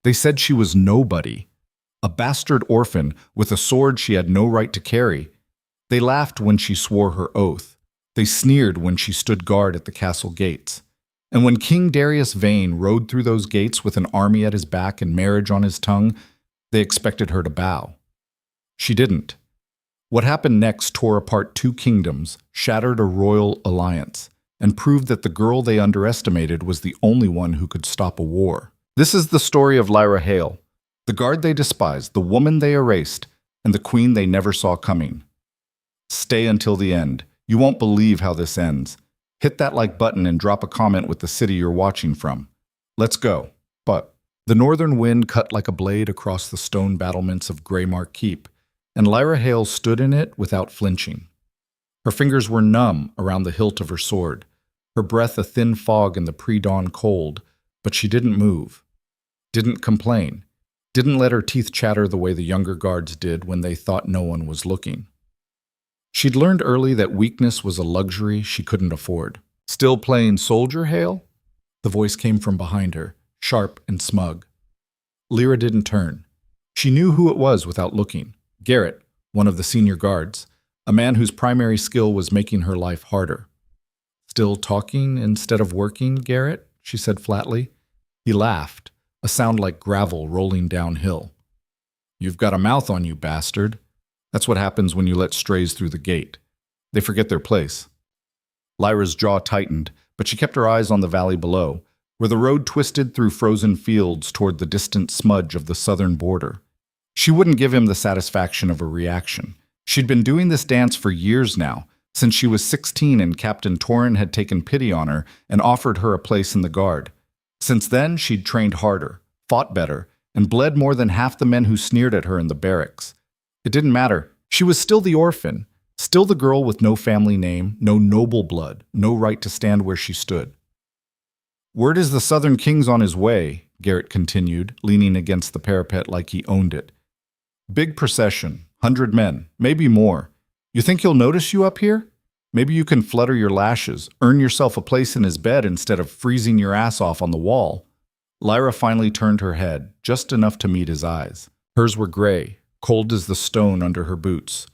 They said she was nobody, a bastard orphan with a sword she had no right to carry. They laughed when she swore her oath. They sneered when she stood guard at the castle gates. And when King Darius Vane rode through those gates with an army at his back and marriage on his tongue, they expected her to bow. She didn't. What happened next tore apart two kingdoms, shattered a royal alliance, and proved that the girl they underestimated was the only one who could stop a war. This is the story of Lyra Hale, the guard they despised, the woman they erased, and the queen they never saw coming. Stay until the end. You won't believe how this ends. Hit that like button and drop a comment with the city you're watching from. Let's go. But the northern wind cut like a blade across the stone battlements of Greymark Keep, and Lyra Hale stood in it without flinching. Her fingers were numb around the hilt of her sword, her breath a thin fog in the pre-dawn cold, but she didn't move, didn't complain, didn't let her teeth chatter the way the younger guards did when they thought no one was looking. She'd learned early that weakness was a luxury she couldn't afford. Still playing soldier, Hale? The voice came from behind her, sharp and smug. Lyra didn't turn. She knew who it was without looking. Garrett, one of the senior guards, a man whose primary skill was making her life harder. Still talking instead of working, Garrett? She said flatly. He laughed, a sound like gravel rolling downhill. You've got a mouth on you, bastard. That's what happens when you let strays through the gate. They forget their place. Lyra's jaw tightened, but she kept her eyes on the valley below, where the road twisted through frozen fields toward the distant smudge of the southern border. She wouldn't give him the satisfaction of a reaction. She'd been doing this dance for years now, since she was 16 and Captain Torrin had taken pity on her and offered her a place in the guard. Since then, she'd trained harder, fought better, and bled more than half the men who sneered at her in the barracks. It didn't matter. She was still the orphan, still the girl with no family name, no noble blood, no right to stand where she stood. Word is the Southern King's on his way, Garrett continued, leaning against the parapet like he owned it. Big procession, 100 men, maybe more. You think he'll notice you up here? Maybe you can flutter your lashes, earn yourself a place in his bed instead of freezing your ass off on the wall. Lyra finally turned her head, just enough to meet his eyes. Hers were gray, cold as the stone under her boots.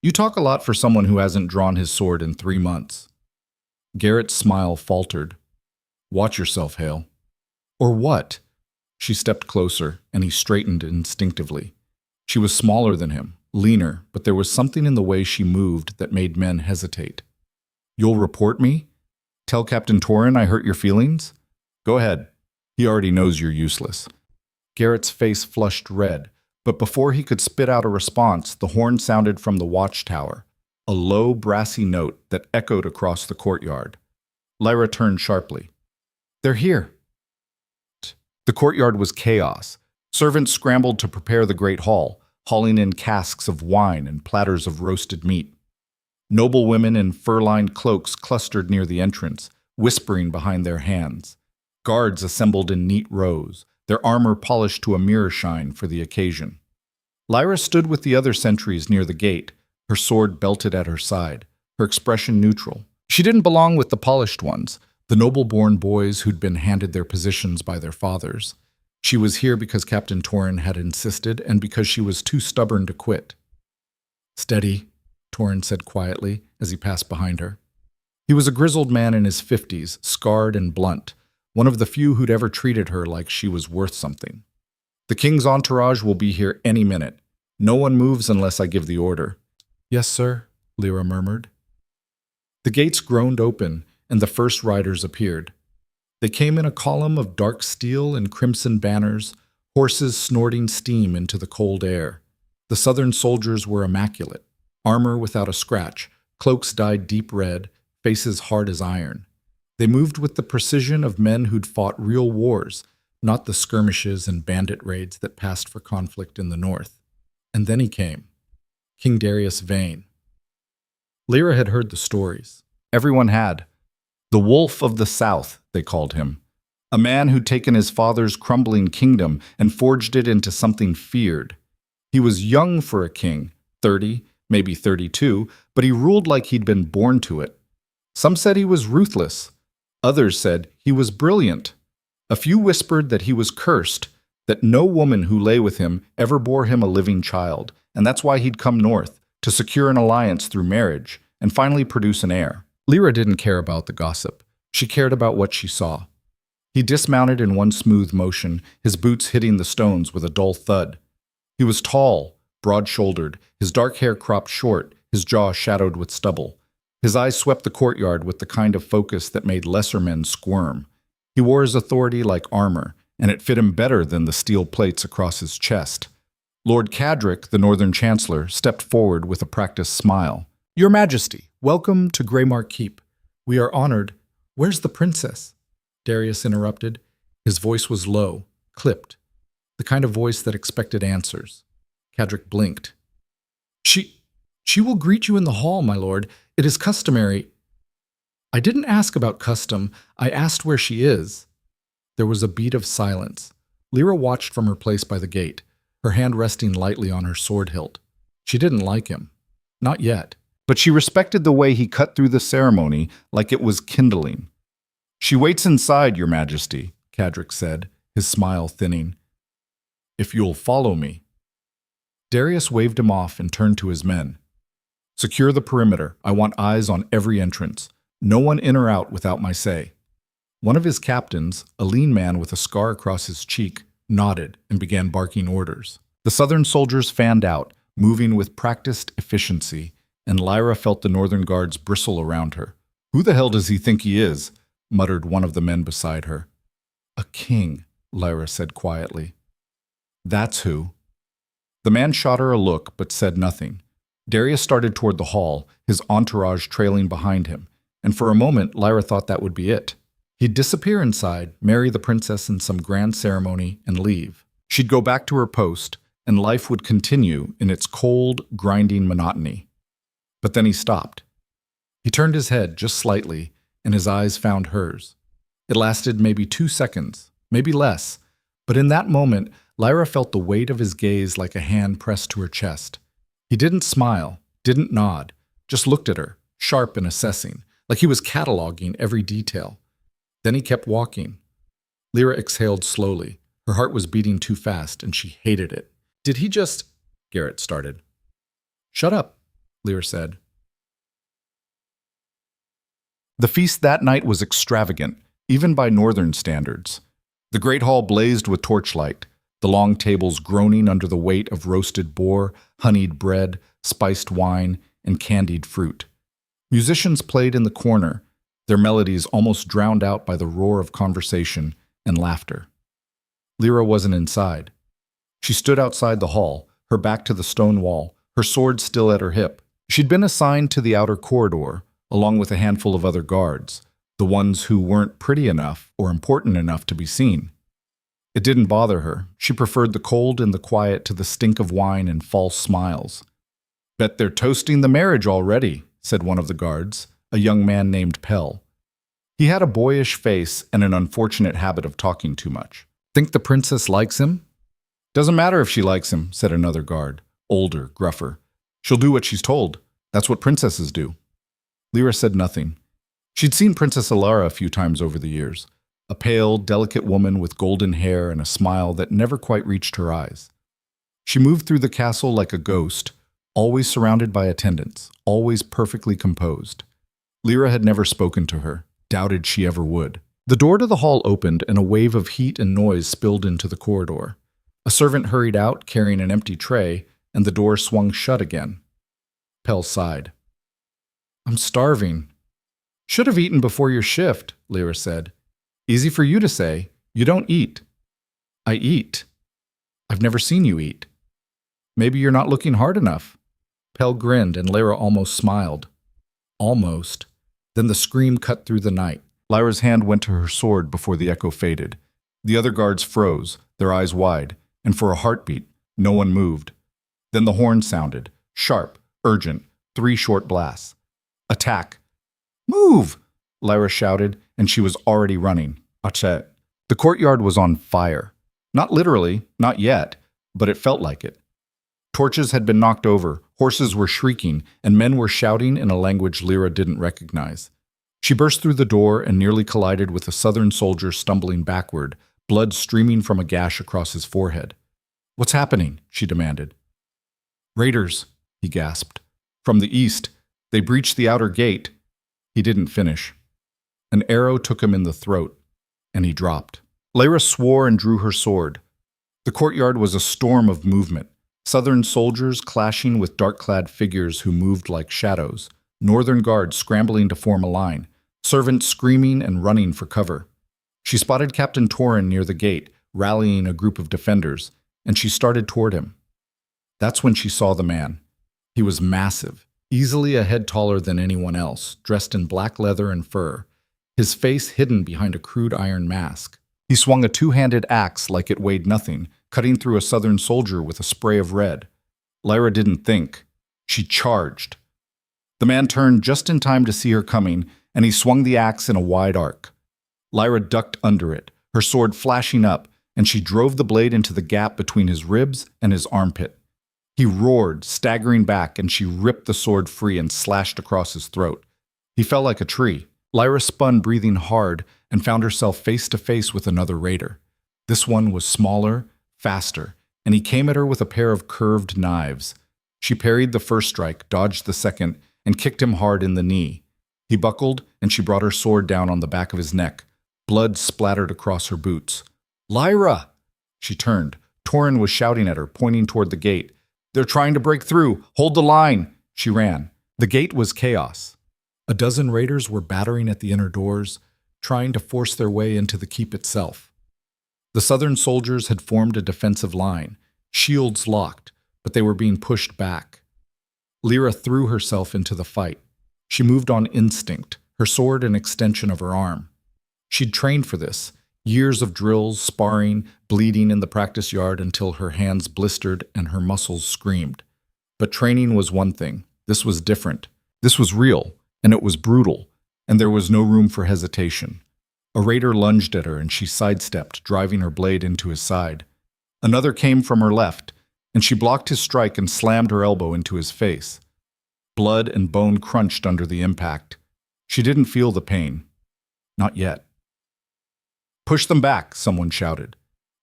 You talk a lot for someone who hasn't drawn his sword in 3 months. Garrett's smile faltered. Watch yourself, Hale. Or what? She stepped closer, and he straightened instinctively. She was smaller than him, leaner, but there was something in the way she moved that made men hesitate. You'll report me? Tell Captain Torrin I hurt your feelings? Go ahead. He already knows you're useless. Garrett's face flushed red, but before he could spit out a response, the horn sounded from the watchtower, a low, brassy note that echoed across the courtyard. Lyra turned sharply. They're here. The courtyard was chaos. Servants scrambled to prepare the great hall, hauling in casks of wine and platters of roasted meat. Noble women in fur-lined cloaks clustered near the entrance, whispering behind their hands. Guards assembled in neat rows, their armor polished to a mirror shine for the occasion. Lyra stood with the other sentries near the gate, her sword belted at her side, her expression neutral. She didn't belong with the polished ones, the noble-born boys who'd been handed their positions by their fathers. She was here because Captain Torrin had insisted and because she was too stubborn to quit. Steady, Torrin said quietly as he passed behind her. He was a grizzled man in his 50s, scarred and blunt, one of the few who'd ever treated her like she was worth something. The king's entourage will be here any minute. No one moves unless I give the order. Yes, sir, Lyra murmured. The gates groaned open, and the first riders appeared. They came in a column of dark steel and crimson banners, horses snorting steam into the cold air. The southern soldiers were immaculate, armor without a scratch, cloaks dyed deep red, faces hard as iron. They moved with the precision of men who'd fought real wars, not the skirmishes and bandit raids that passed for conflict in the north. And then he came, King Darius Vane. Lyra had heard the stories. Everyone had. The Wolf of the South, they called him. A man who'd taken his father's crumbling kingdom and forged it into something feared. He was young for a king, 30, maybe 32, but he ruled like he'd been born to it. Some said he was ruthless. Others said he was brilliant. A few whispered that he was cursed, that no woman who lay with him ever bore him a living child, and that's why he'd come north, to secure an alliance through marriage and finally produce an heir. Lyra didn't care about the gossip. She cared about what she saw. He dismounted in one smooth motion, his boots hitting the stones with a dull thud. He was tall, broad-shouldered, his dark hair cropped short, his jaw shadowed with stubble. His eyes swept the courtyard with the kind of focus that made lesser men squirm. He wore his authority like armor, and it fit him better than the steel plates across his chest. Lord Cadric, the Northern Chancellor, stepped forward with a practiced smile. "Your Majesty, welcome to Greymark Keep. We are honored." "Where's the princess?" Darius interrupted. His voice was low, clipped, the kind of voice that expected answers. Cadric blinked. She will greet you in the hall, my lord. It is customary." "I didn't ask about custom. I asked where she is." There was a beat of silence. Lyra watched from her place by the gate, her hand resting lightly on her sword hilt. She didn't like him. Not yet. But she respected the way he cut through the ceremony like it was kindling. "She waits inside, Your Majesty," Cadric said, his smile thinning. "If you'll follow me." Darius waved him off and turned to his men. "Secure the perimeter. I want eyes on every entrance. No one in or out without my say." One of his captains, a lean man with a scar across his cheek, nodded and began barking orders. The Southern soldiers fanned out, moving with practiced efficiency, and Lyra felt the Northern guards bristle around her. "Who the hell does he think he is?" muttered one of the men beside her. "A king," Lyra said quietly. "That's who." The man shot her a look but said nothing. Darius started toward the hall, his entourage trailing behind him, and for a moment Lyra thought that would be it. He'd disappear inside, marry the princess in some grand ceremony, and leave. She'd go back to her post, and life would continue in its cold, grinding monotony. But then he stopped. He turned his head just slightly, and his eyes found hers. It lasted maybe 2 seconds, maybe less, but in that moment, Lyra felt the weight of his gaze like a hand pressed to her chest. He didn't smile, didn't nod, just looked at her, sharp and assessing, like he was cataloging every detail. Then he kept walking. Lyra exhaled slowly. Her heart was beating too fast, and she hated it. "Did he just—" Garrett started. "Shut up," Lyra said. The feast that night was extravagant, even by Northern standards. The great hall blazed with torchlight, the long tables groaning under the weight of roasted boar, honeyed bread, spiced wine, and candied fruit. Musicians played in the corner, their melodies almost drowned out by the roar of conversation and laughter. Lyra wasn't inside. She stood outside the hall, her back to the stone wall, her sword still at her hip. She'd been assigned to the outer corridor, along with a handful of other guards, the ones who weren't pretty enough or important enough to be seen. It didn't bother her. She preferred the cold and the quiet to the stink of wine and false smiles. "Bet they're toasting the marriage already," said one of the guards, a young man named Pell. He had a boyish face and an unfortunate habit of talking too much. "Think the princess likes him?" "Doesn't matter if she likes him," said another guard, older, gruffer. "She'll do what she's told. That's what princesses do." Lyra said nothing. She'd seen Princess Alara a few times over the years, a pale, delicate woman with golden hair and a smile that never quite reached her eyes. She moved through the castle like a ghost, always surrounded by attendants, always perfectly composed. Lyra had never spoken to her, doubted she ever would. The door to the hall opened and a wave of heat and noise spilled into the corridor. A servant hurried out, carrying an empty tray, and the door swung shut again. Pell sighed. "I'm starving." "Should have eaten before your shift," Lyra said. "Easy for you to say. You don't eat." "I eat." "I've never seen you eat." "Maybe you're not looking hard enough." Pell grinned and Lyra almost smiled. Almost. Then the scream cut through the night. Lyra's hand went to her sword before the echo faded. The other guards froze, their eyes wide, and for a heartbeat, no one moved. Then the horn sounded, sharp, urgent, 3 short blasts. "Attack!" "Move!" Lyra shouted, and she was already running. Achet. The courtyard was on fire. Not literally, not yet, but it felt like it. Torches had been knocked over, horses were shrieking, and men were shouting in a language Lyra didn't recognize. She burst through the door and nearly collided with a Southern soldier stumbling backward, blood streaming from a gash across his forehead. "What's happening?" she demanded. "Raiders," he gasped. "From the east. They breached the outer gate." He didn't finish. An arrow took him in the throat, and he dropped. Lyra swore and drew her sword. The courtyard was a storm of movement. Southern soldiers clashing with dark-clad figures who moved like shadows. Northern guards scrambling to form a line. Servants screaming and running for cover. She spotted Captain Torin near the gate, rallying a group of defenders, and she started toward him. That's when she saw the man. He was massive, easily a head taller than anyone else, dressed in black leather and fur, his face hidden behind a crude iron mask. He swung a two-handed axe like it weighed nothing, cutting through a Southern soldier with a spray of red. Lyra didn't think. She charged. The man turned just in time to see her coming, and he swung the axe in a wide arc. Lyra ducked under it, her sword flashing up, and she drove the blade into the gap between his ribs and his armpit. He roared, staggering back, and she ripped the sword free and slashed across his throat. He fell like a tree. Lyra spun, breathing hard, and found herself face to face with another raider. This one was smaller, faster, and he came at her with a pair of curved knives. She parried the first strike, dodged the second, and kicked him hard in the knee. He buckled, and she brought her sword down on the back of his neck. Blood splattered across her boots. "Lyra!" She turned. Torin was shouting at her, pointing toward the gate. "They're trying to break through! Hold the line!" She ran. The gate was chaos. A dozen raiders were battering at the inner doors, trying to force their way into the keep itself. The Southern soldiers had formed a defensive line, shields locked, but they were being pushed back. Lyra threw herself into the fight. She moved on instinct, her sword an extension of her arm. She'd trained for this, years of drills, sparring, bleeding in the practice yard until her hands blistered and her muscles screamed. But training was one thing. This was different. This was real, and it was brutal, and there was no room for hesitation. A raider lunged at her, and she sidestepped, driving her blade into his side. Another came from her left, and she blocked his strike and slammed her elbow into his face. Blood and bone crunched under the impact. She didn't feel the pain. Not yet. "Push them back," someone shouted.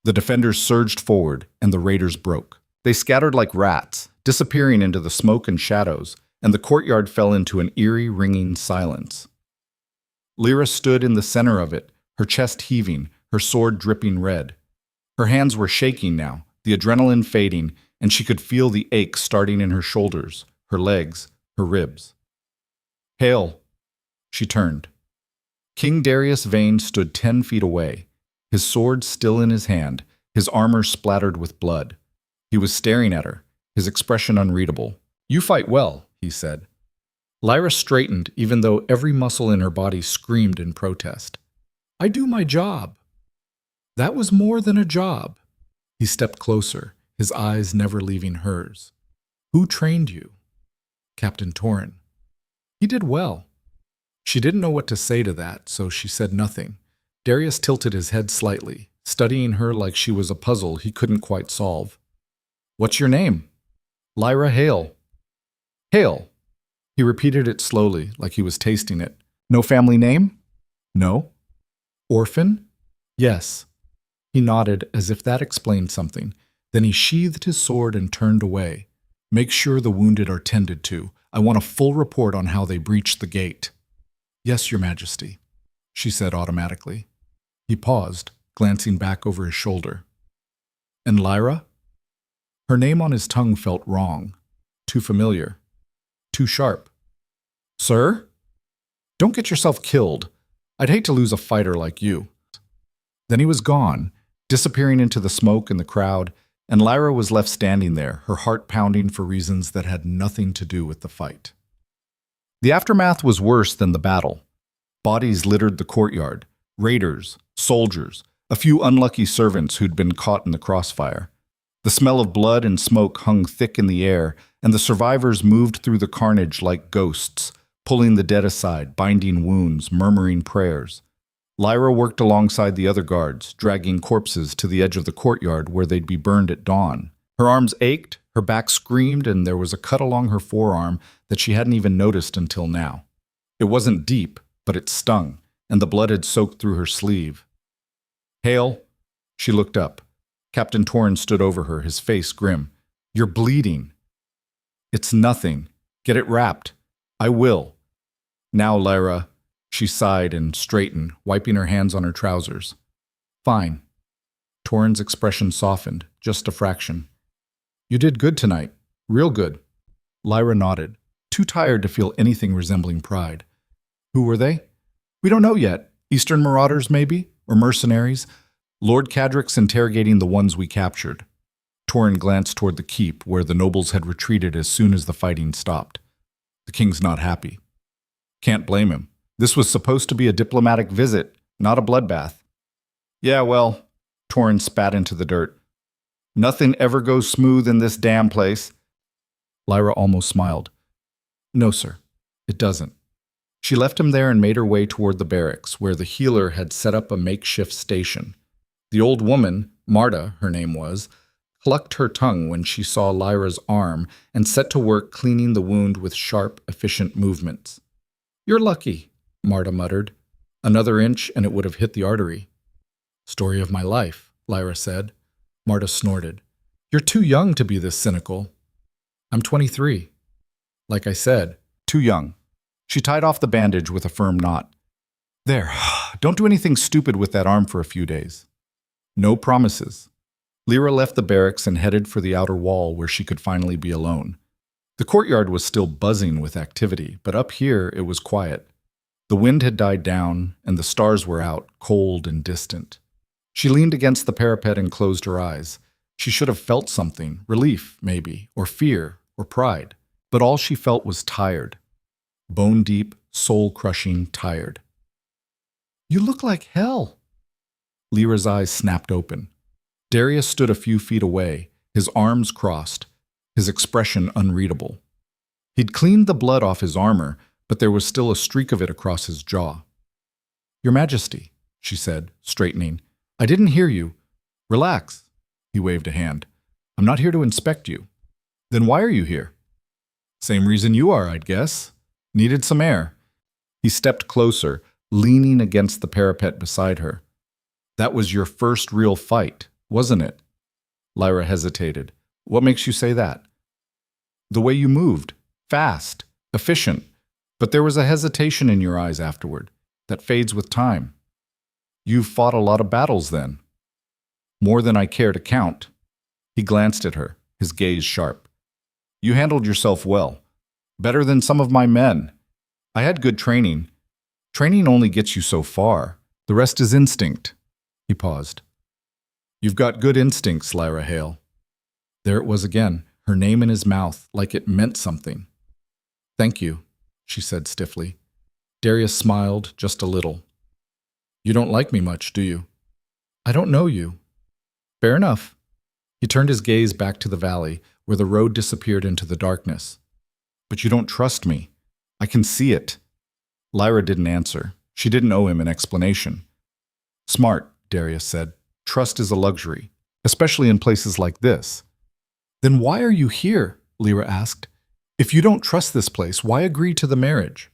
The defenders surged forward, and the raiders broke. They scattered like rats, disappearing into the smoke and shadows, and the courtyard fell into an eerie, ringing silence. Lyra stood in the center of it, her chest heaving, her sword dripping red. Her hands were shaking now, the adrenaline fading, and she could feel the ache starting in her shoulders, her legs, her ribs. "Hail!" She turned. King Darius Vane stood 10 feet away, his sword still in his hand, his armor splattered with blood. He was staring at her, his expression unreadable. "You fight well," he said. Lyra straightened, even though every muscle in her body screamed in protest. "I do my job." "That was more than a job." He stepped closer, his eyes never leaving hers. "Who trained you?" "Captain Torin." "He did well." She didn't know what to say to that, so she said nothing. Darius tilted his head slightly, studying her like she was a puzzle he couldn't quite solve. "What's your name?" "Lyra Hale." "Hale." He repeated it slowly, like he was tasting it. "No family name?" "No." "Orphan?" "Yes." He nodded as if that explained something. Then he sheathed his sword and turned away. "Make sure the wounded are tended to. I want a full report on how they breached the gate." "Yes, Your Majesty," she said automatically. He paused, glancing back over his shoulder. "And Lyra?" Her name on his tongue felt wrong. Too familiar. Too sharp. "Sir?" "Don't get yourself killed. I'd hate to lose a fighter like you." Then he was gone, disappearing into the smoke and the crowd, and Lyra was left standing there, her heart pounding for reasons that had nothing to do with the fight. The aftermath was worse than the battle. Bodies littered the courtyard, raiders, soldiers, a few unlucky servants who'd been caught in the crossfire. The smell of blood and smoke hung thick in the air, and the survivors moved through the carnage like ghosts, pulling the dead aside, binding wounds, murmuring prayers. Lyra worked alongside the other guards, dragging corpses to the edge of the courtyard where they'd be burned at dawn. Her arms ached, her back screamed, and there was a cut along her forearm that she hadn't even noticed until now. It wasn't deep, but it stung, and the blood had soaked through her sleeve. "Hale," She looked up. Captain Torrens stood over her, his face grim. "You're bleeding." "It's nothing. Get it wrapped." "I will." "Now, Lyra." She sighed and straightened, wiping her hands on her trousers. "Fine." Torrens' expression softened, just a fraction. "You did good tonight. Real good." Lyra nodded, too tired to feel anything resembling pride. "Who were they?" "We don't know yet. Eastern marauders, maybe? Or mercenaries? Lord Cadrick's interrogating the ones we captured." Torrin glanced toward the keep, where the nobles had retreated as soon as the fighting stopped. "The king's not happy." "Can't blame him. This was supposed to be a diplomatic visit, not a bloodbath." "Yeah, well," Torrin spat into the dirt. "Nothing ever goes smooth in this damn place." Lyra almost smiled. "No, sir, it doesn't." She left him there and made her way toward the barracks, where the healer had set up a makeshift station. The old woman, Marta, her name was, clucked her tongue when she saw Lyra's arm and set to work cleaning the wound with sharp, efficient movements. "You're lucky," Marta muttered. "Another inch and it would have hit the artery." "Story of my life," Lyra said. Marta snorted. "You're too young to be this cynical." "I'm 23. Like I said, too young." She tied off the bandage with a firm knot. "There, don't do anything stupid with that arm for a few days." No promises. Lyra left the barracks and headed for the outer wall where she could finally be alone. The courtyard was still buzzing with activity, but up here it was quiet. The wind had died down, and the stars were out, cold and distant. She leaned against the parapet and closed her eyes. She should have felt something, relief, maybe, or fear, or pride. But all she felt was tired. Bone-deep, soul-crushing tired. "You look like hell." Lyra's eyes snapped open. Darius stood a few feet away, his arms crossed, his expression unreadable. He'd cleaned the blood off his armor, but there was still a streak of it across his jaw. "Your Majesty," she said, straightening. "I didn't hear you." "Relax," he waved a hand. "I'm not here to inspect you." "Then why are you here?" "Same reason you are, I'd guess. Needed some air." He stepped closer, leaning against the parapet beside her. "That was your first real fight, wasn't it?" Lyra hesitated. "What makes you say that?" "The way you moved. Fast. Efficient. But there was a hesitation in your eyes afterward. That fades with time." "You've fought a lot of battles, then." "More than I care to count." He glanced at her, his gaze sharp. "You handled yourself well. Better than some of my men. I had good training. Training only gets you so far. The rest is instinct." He paused. "You've got good instincts, Lyra Hale." There it was again, her name in his mouth, like it meant something. "Thank you," she said stiffly. Darius smiled just a little. "You don't like me much, do you?" "I don't know you." "Fair enough." He turned his gaze back to the valley, where the road disappeared into the darkness. "But you don't trust me. I can see it." Lyra didn't answer. She didn't owe him an explanation. "Smart," Darius said. "Trust is a luxury, especially in places like this." "Then why are you here?" Lyra asked. "If you don't trust this place, why agree to the marriage?"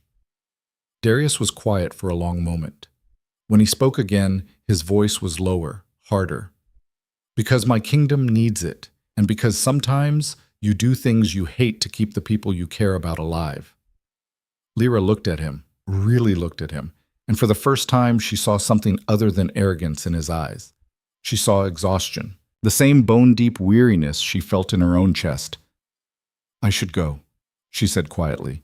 Darius was quiet for a long moment. When he spoke again, his voice was lower, harder. "Because my kingdom needs it, and because sometimes you do things you hate to keep the people you care about alive." Lyra looked at him, really looked at him, and for the first time she saw something other than arrogance in his eyes. She saw exhaustion, the same bone-deep weariness she felt in her own chest. "I should go," she said quietly.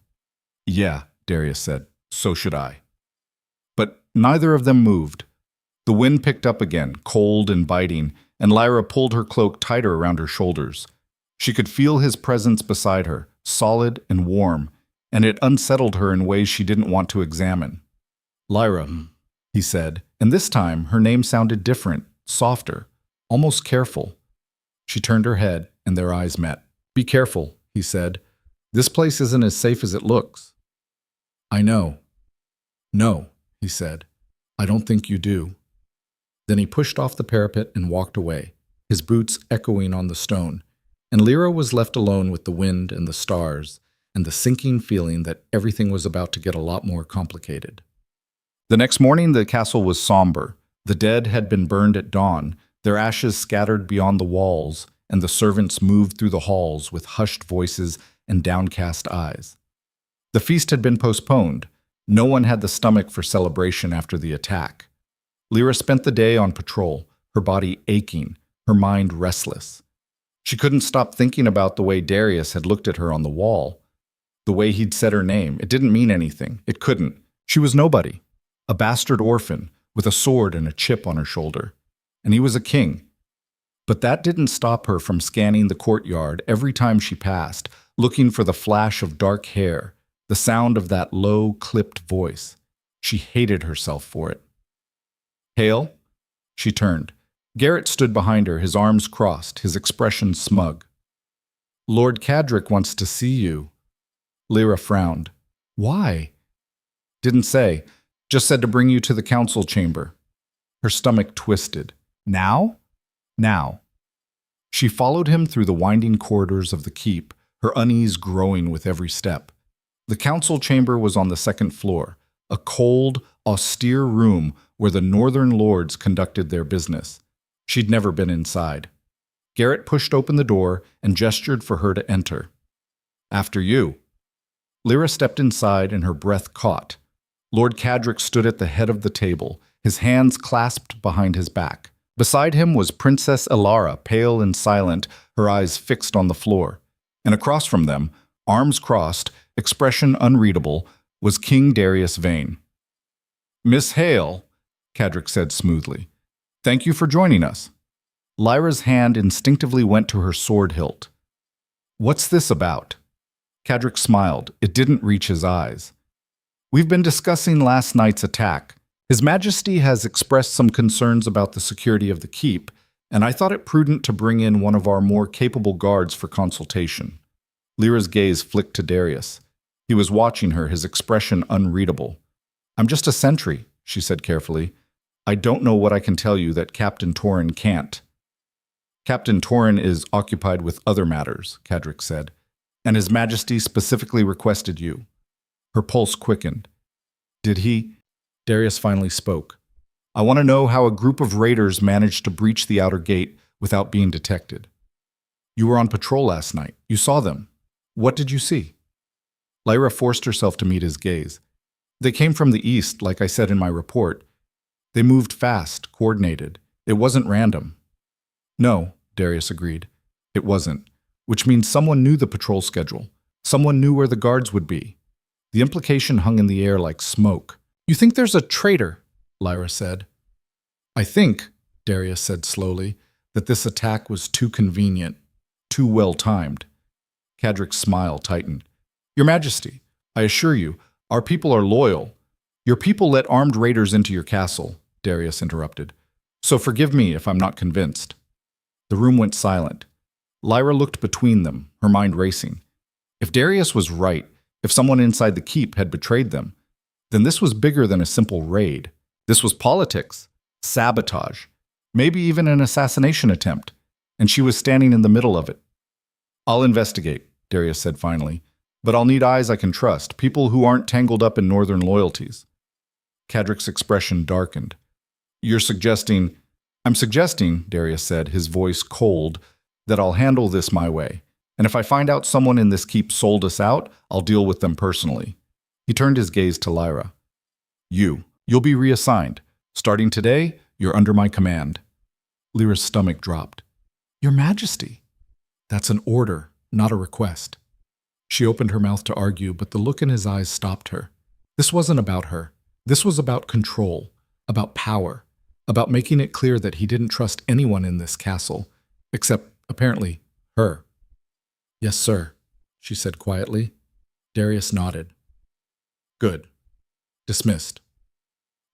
"Yeah," Darius said, "so should I." But neither of them moved. The wind picked up again, cold and biting, and Lyra pulled her cloak tighter around her shoulders. She could feel his presence beside her, solid and warm, and it unsettled her in ways she didn't want to examine. "Lyra," he said, and this time her name sounded different, softer, almost careful. She turned her head, and their eyes met. "Be careful," he said. "This place isn't as safe as it looks." "I know." "No," he said. "I don't think you do." Then he pushed off the parapet and walked away, his boots echoing on the stone, and Lyra was left alone with the wind and the stars, and the sinking feeling that everything was about to get a lot more complicated. The next morning the castle was somber. The dead had been burned at dawn, Their ashes scattered beyond the walls, and the servants moved through the halls with hushed voices and downcast eyes. The feast had been postponed. No one had the stomach for celebration after the attack. Lyra spent the day on patrol, her body aching, her mind restless. She couldn't stop thinking about the way Darius had looked at her on the wall. The way he'd said her name. It didn't mean anything. It couldn't. She was nobody. A bastard orphan with a sword and a chip on her shoulder. And he was a king. But that didn't stop her from scanning the courtyard every time she passed, looking for the flash of dark hair, the sound of that low, clipped voice. She hated herself for it. Hale? She turned. Garrett stood behind her, his arms crossed, his expression smug. Lord Cadric wants to see you. Lyra frowned. Why? Didn't say. Just said to bring you to the council chamber. Her stomach twisted. Now? Now. She followed him through the winding corridors of the keep, her unease growing with every step. The council chamber was on the second floor, a cold, austere room where the northern lords conducted their business. She'd never been inside. Garrett pushed open the door and gestured for her to enter. After you. Lyra stepped inside and her breath caught. Lord Cadric stood at the head of the table, his hands clasped behind his back. Beside him was Princess Elara, pale and silent, her eyes fixed on the floor. And across from them, arms crossed, expression unreadable, was King Darius Vane. Miss Hale, Cadric said smoothly, thank you for joining us. Lyra's hand instinctively went to her sword hilt. What's this about? Cadric smiled. It didn't reach his eyes. We've been discussing last night's attack. His Majesty has expressed some concerns about the security of the keep, and I thought it prudent to bring in one of our more capable guards for consultation. Lyra's gaze flicked to Darius. He was watching her, his expression unreadable. I'm just a sentry, she said carefully. I don't know what I can tell you that Captain Torrin can't. Captain Torrin is occupied with other matters, Cadric said, and His Majesty specifically requested you. Her pulse quickened. Did he? Darius finally spoke. I want to know how a group of raiders managed to breach the outer gate without being detected. You were on patrol last night. You saw them. What did you see? Lyra forced herself to meet his gaze. They came from the east, like I said in my report. They moved fast, coordinated. It wasn't random. No, Darius agreed. It wasn't, which means someone knew the patrol schedule. Someone knew where the guards would be. The implication hung in the air like smoke. You think there's a traitor? Lyra said. I think, Darius said slowly, that this attack was too convenient, too well-timed. Cadric's smile tightened. Your Majesty, I assure you, our people are loyal. Your people let armed raiders into your castle, Darius interrupted. So forgive me if I'm not convinced. The room went silent. Lyra looked between them, her mind racing. If Darius was right, if someone inside the keep had betrayed them, then this was bigger than a simple raid. This was politics, sabotage, maybe even an assassination attempt, and she was standing in the middle of it. I'll investigate, Darius said finally, but I'll need eyes I can trust, people who aren't tangled up in northern loyalties. Cadric's expression darkened. You're suggesting... I'm suggesting, Darius said, his voice cold, that I'll handle this my way. And if I find out someone in this keep sold us out, I'll deal with them personally. He turned his gaze to Lyra. You'll be reassigned. Starting today, you're under my command. Lyra's stomach dropped. Your Majesty. That's an order, not a request. She opened her mouth to argue, but the look in his eyes stopped her. This wasn't about her. This was about control, about power, about making it clear that he didn't trust anyone in this castle, except, apparently, her. Yes, sir, she said quietly. Darius nodded. Good. Dismissed.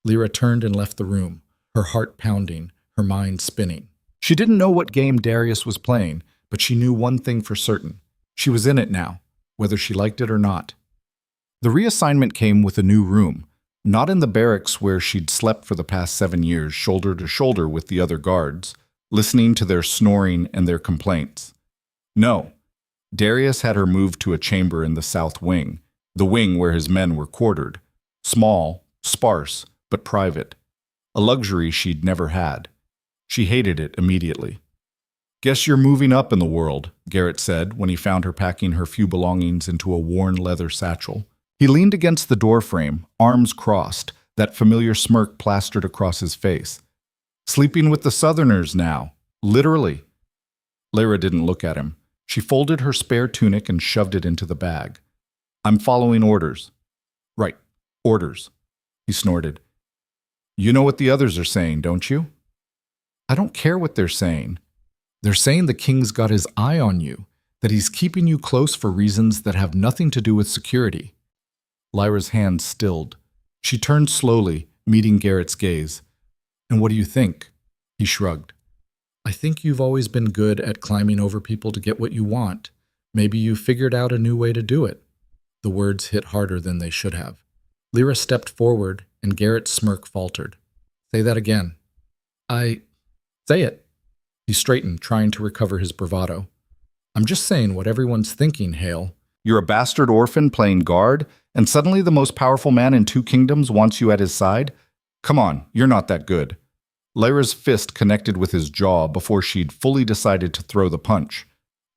Lyra turned and left the room, her heart pounding, her mind spinning. She didn't know what game Darius was playing, but she knew one thing for certain. She was in it now, whether she liked it or not. The reassignment came with a new room, not in the barracks where she'd slept for the past 7 years, shoulder to shoulder with the other guards, listening to their snoring and their complaints. No, Darius had her moved to a chamber in the south wing, the wing where his men were quartered. Small, sparse, but private. A luxury she'd never had. She hated it immediately. Guess you're moving up in the world, Garrett said when he found her packing her few belongings into a worn leather satchel. He leaned against the doorframe, arms crossed, that familiar smirk plastered across his face. Sleeping with the Southerners now. Literally. Lyra didn't look at him. She folded her spare tunic and shoved it into the bag. I'm following orders. Right. Orders. He snorted. You know what the others are saying, don't you? I don't care what they're saying. They're saying the king's got his eye on you, that he's keeping you close for reasons that have nothing to do with security. Lyra's hand stilled. She turned slowly, meeting Garrett's gaze. And what do you think? He shrugged. I think you've always been good at climbing over people to get what you want. Maybe you figured out a new way to do it. The words hit harder than they should have. Lyra stepped forward, and Garrett's smirk faltered. Say that again. Say it. He straightened, trying to recover his bravado. I'm just saying what everyone's thinking, Hale. You're a bastard orphan playing guard, and suddenly the most powerful man in 2 kingdoms wants you at his side? Come on, you're not that good. Lyra's fist connected with his jaw before she'd fully decided to throw the punch.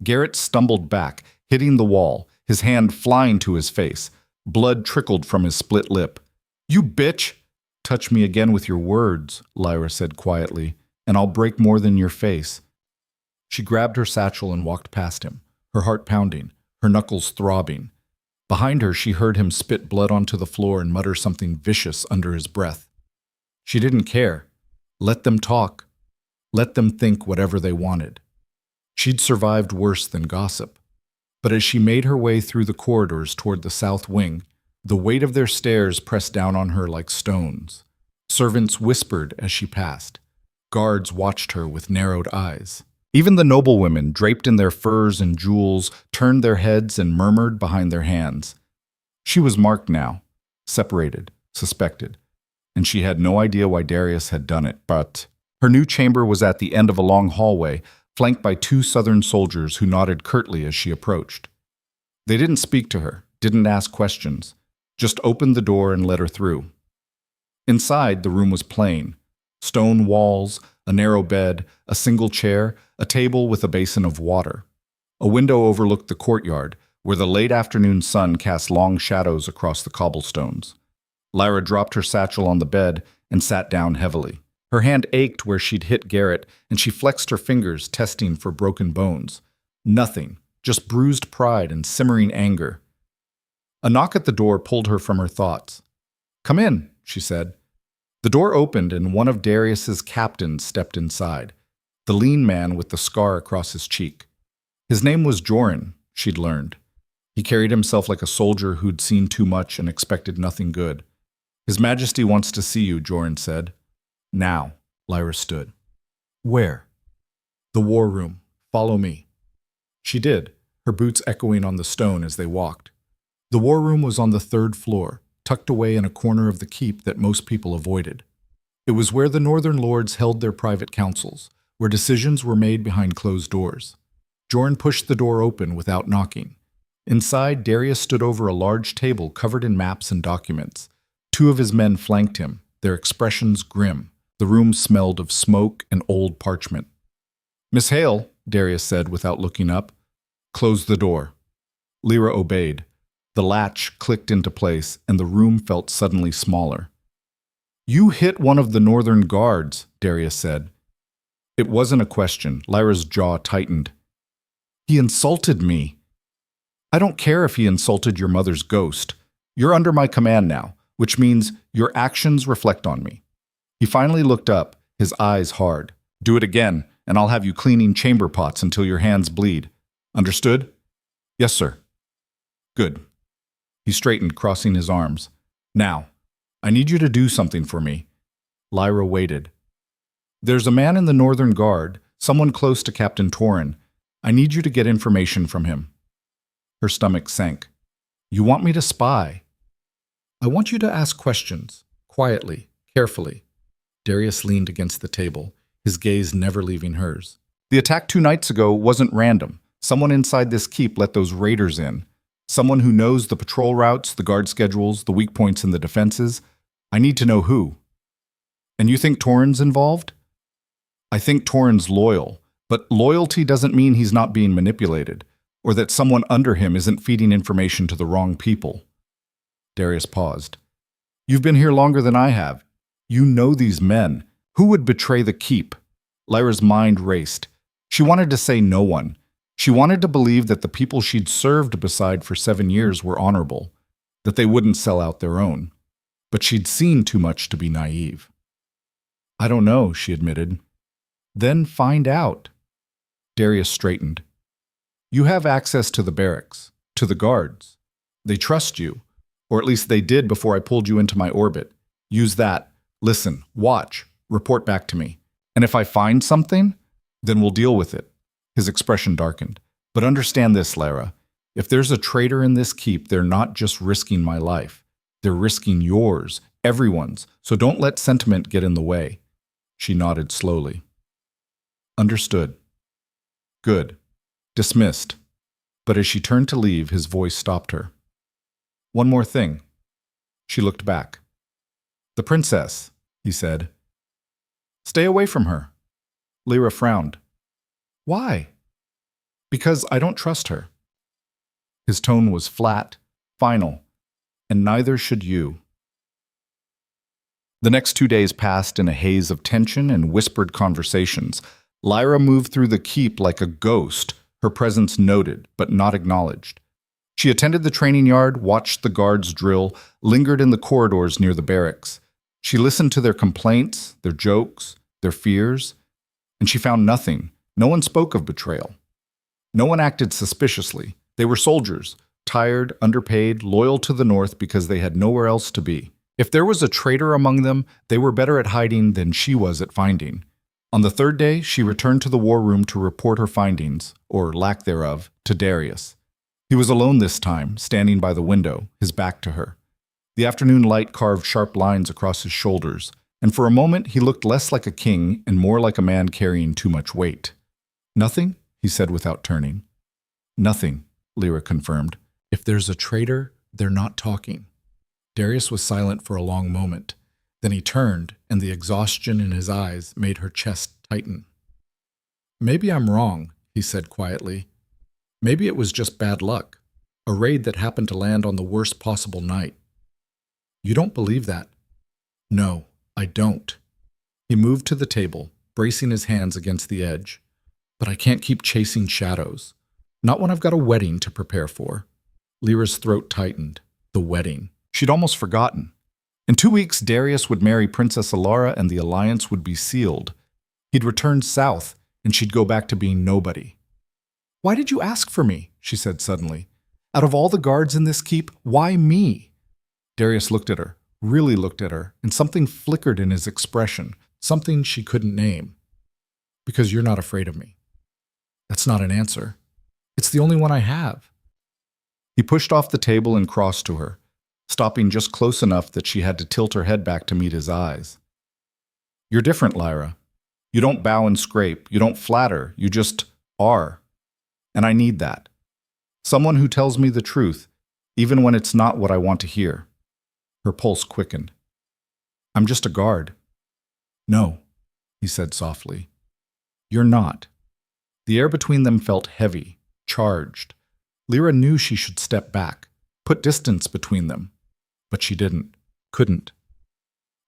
Garrett stumbled back, hitting the wall, his hand flying to his face. Blood trickled from his split lip. You bitch! Touch me again with your words, Lyra said quietly, and I'll break more than your face. She grabbed her satchel and walked past him, her heart pounding, her knuckles throbbing. Behind her, she heard him spit blood onto the floor and mutter something vicious under his breath. She didn't care. Let them talk. Let them think whatever they wanted. She'd survived worse than gossip. But as she made her way through the corridors toward the south wing, the weight of their stares pressed down on her like stones. Servants whispered as she passed. Guards watched her with narrowed eyes. Even the noblewomen, draped in their furs and jewels, turned their heads and murmured behind their hands. She was marked now, separated, suspected, and she had no idea why Darius had done it, but her new chamber was at the end of a long hallway, flanked by 2 Southern soldiers who nodded curtly as she approached. They didn't speak to her, didn't ask questions, just opened the door and let her through. Inside, the room was plain. Stone walls, a narrow bed, a single chair, a table with a basin of water. A window overlooked the courtyard, where the late afternoon sun cast long shadows across the cobblestones. Lyra dropped her satchel on the bed and sat down heavily. Her hand ached where she'd hit Garrett, and she flexed her fingers, testing for broken bones. Nothing, just bruised pride and simmering anger. A knock at the door pulled her from her thoughts. Come in, she said. The door opened and one of Darius's captains stepped inside, the lean man with the scar across his cheek. His name was Joran, she'd learned. He carried himself like a soldier who'd seen too much and expected nothing good. His Majesty wants to see you, Joran said. Now, Lyra stood. Where? The war room. Follow me. She did, her boots echoing on the stone as they walked. The war room was on the 3rd floor, tucked away in a corner of the keep that most people avoided. It was where the northern lords held their private councils, where decisions were made behind closed doors. Joran pushed the door open without knocking. Inside, Darius stood over a large table covered in maps and documents. 2 of his men flanked him, their expressions grim. The room smelled of smoke and old parchment. Miss Hale, Darius said without looking up, close the door. Lyra obeyed. The latch clicked into place, and the room felt suddenly smaller. You hit one of the northern guards, Darius said. It wasn't a question. Lyra's jaw tightened. He insulted me. I don't care if he insulted your mother's ghost. You're under my command now, which means your actions reflect on me. He finally looked up, his eyes hard. Do it again, and I'll have you cleaning chamber pots until your hands bleed. Understood? Yes, sir. Good. He straightened, crossing his arms. Now, I need you to do something for me. Lyra waited. There's a man in the Northern Guard, someone close to Captain Torin. I need you to get information from him. Her stomach sank. You want me to spy? I want you to ask questions, quietly, carefully. Darius leaned against the table, his gaze never leaving hers. The attack 2 nights ago wasn't random. Someone inside this keep let those raiders in. Someone who knows the patrol routes, the guard schedules, the weak points in the defenses. I need to know who. And you think Torin's involved? I think Torrens loyal, but loyalty doesn't mean he's not being manipulated, or that someone under him isn't feeding information to the wrong people. Darius paused. You've been here longer than I have. You know these men. Who would betray the keep? Lyra's mind raced. She wanted to say no one. She wanted to believe that the people she'd served beside for 7 years were honorable, that they wouldn't sell out their own. But she'd seen too much to be naive. I don't know, she admitted. Then find out. Darius straightened. You have access to the barracks, to the guards. They trust you, or at least they did before I pulled you into my orbit. Use that. Listen, watch, report back to me. And if I find something, then we'll deal with it. His expression darkened. But understand this, Lyra. If there's a traitor in this keep, they're not just risking my life. They're risking yours, everyone's, so don't let sentiment get in the way. She nodded slowly. Understood. Good. Dismissed. But as she turned to leave, his voice stopped her. One more thing. She looked back. The princess, he said. Stay away from her. Lyra frowned. Why? Because I don't trust her. His tone was flat, final, and neither should you. The next 2 days passed in a haze of tension and whispered conversations. Lyra moved through the keep like a ghost, her presence noted but not acknowledged. She attended the training yard, watched the guards drill, lingered in the corridors near the barracks. She listened to their complaints, their jokes, their fears, and she found nothing. No one spoke of betrayal. No one acted suspiciously. They were soldiers, tired, underpaid, loyal to the North because they had nowhere else to be. If there was a traitor among them, they were better at hiding than she was at finding. On the third day, she returned to the war room to report her findings, or lack thereof, to Darius. He was alone this time, standing by the window, his back to her. The afternoon light carved sharp lines across his shoulders, and for a moment he looked less like a king and more like a man carrying too much weight. Nothing? He said without turning. Nothing, Lyra confirmed. If there's a traitor, they're not talking. Darius was silent for a long moment. Then he turned, and the exhaustion in his eyes made her chest tighten. Maybe I'm wrong, he said quietly. Maybe it was just bad luck, a raid that happened to land on the worst possible night. You don't believe that? No, I don't. He moved to the table, bracing his hands against the edge. But I can't keep chasing shadows. Not when I've got a wedding to prepare for. Lyra's throat tightened. The wedding. She'd almost forgotten. In 2 weeks, Darius would marry Princess Alara and the alliance would be sealed. He'd return south, and she'd go back to being nobody. Why did you ask for me? She said suddenly. Out of all the guards in this keep, why me? Darius looked at her, really looked at her, and something flickered in his expression, something she couldn't name. Because you're not afraid of me. That's not an answer. It's the only one I have. He pushed off the table and crossed to her, stopping just close enough that she had to tilt her head back to meet his eyes. You're different, Lyra. You don't bow and scrape. You don't flatter. You just are. And I need that. Someone who tells me the truth, even when it's not what I want to hear. Her pulse quickened. I'm just a guard. No, he said softly. You're not. The air between them felt heavy, charged. Lyra knew she should step back, put distance between them. But she didn't, couldn't.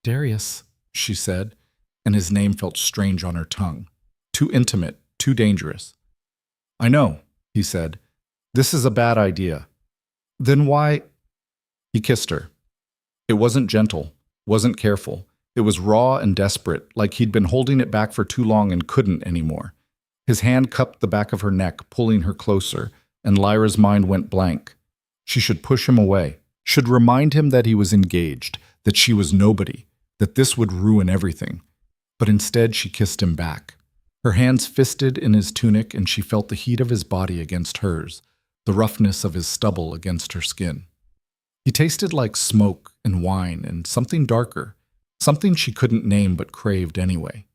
Darius, she said, and his name felt strange on her tongue. Too intimate, too dangerous. I know, he said. This is a bad idea. Then why? He kissed her. It wasn't gentle, wasn't careful. It was raw and desperate, like he'd been holding it back for too long and couldn't anymore. His hand cupped the back of her neck, pulling her closer, and Lyra's mind went blank. She should push him away, should remind him that he was engaged, that she was nobody, that this would ruin everything. But instead she kissed him back. Her hands fisted in his tunic, and she felt the heat of his body against hers, the roughness of his stubble against her skin. He tasted like smoke and wine and something darker, something she couldn't name but craved anyway.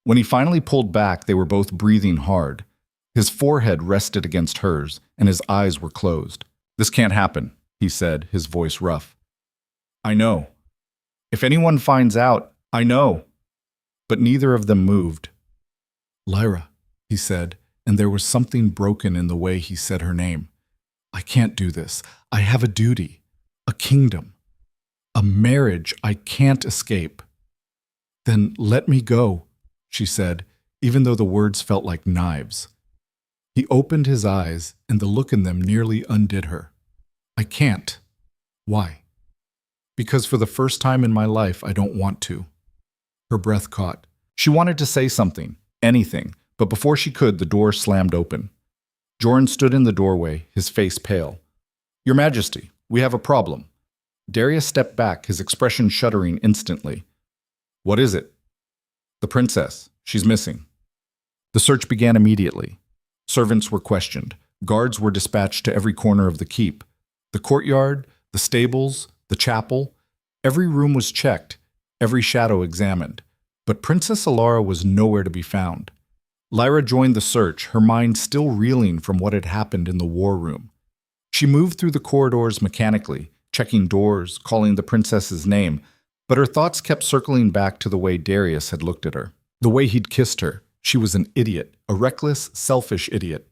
When he finally pulled back, they were both breathing hard. His forehead rested against hers, and his eyes were closed. This can't happen, he said, his voice rough. I know. If anyone finds out, I know. But neither of them moved, Lyra, he said, and there was something broken in the way he said her name. I can't do this. I have a duty, a kingdom, a marriage I can't escape. Then let me go, she said, even though the words felt like knives. He opened his eyes, and the look in them nearly undid her. I can't. Why? Because for the first time in my life, I don't want to. Her breath caught. She wanted to say something, anything, but before she could, the door slammed open. Jorn stood in the doorway, his face pale. Your Majesty, we have a problem. Darius stepped back, his expression shuddering instantly. What is it? The princess. She's missing. The search began immediately. Servants were questioned. Guards were dispatched to every corner of the keep. The courtyard, the stables, the chapel. Every room was checked, every shadow examined. But Princess Alara was nowhere to be found. Lyra joined the search, her mind still reeling from what had happened in the war room. She moved through the corridors mechanically, checking doors, calling the princess's name, but her thoughts kept circling back to the way Darius had looked at her, the way he'd kissed her. She was an idiot, a reckless, selfish idiot.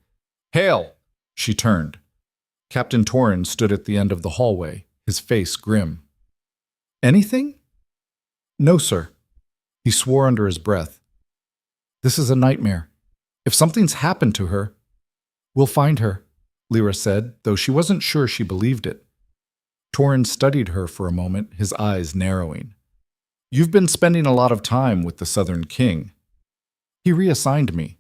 Hail! She turned. Captain Torrin stood at the end of the hallway, his face grim. Anything? No, sir. He swore under his breath. This is a nightmare. If something's happened to her, we'll find her, Lyra said, though she wasn't sure she believed it. Torrin studied her for a moment, his eyes narrowing. You've been spending a lot of time with the Southern King. He reassigned me.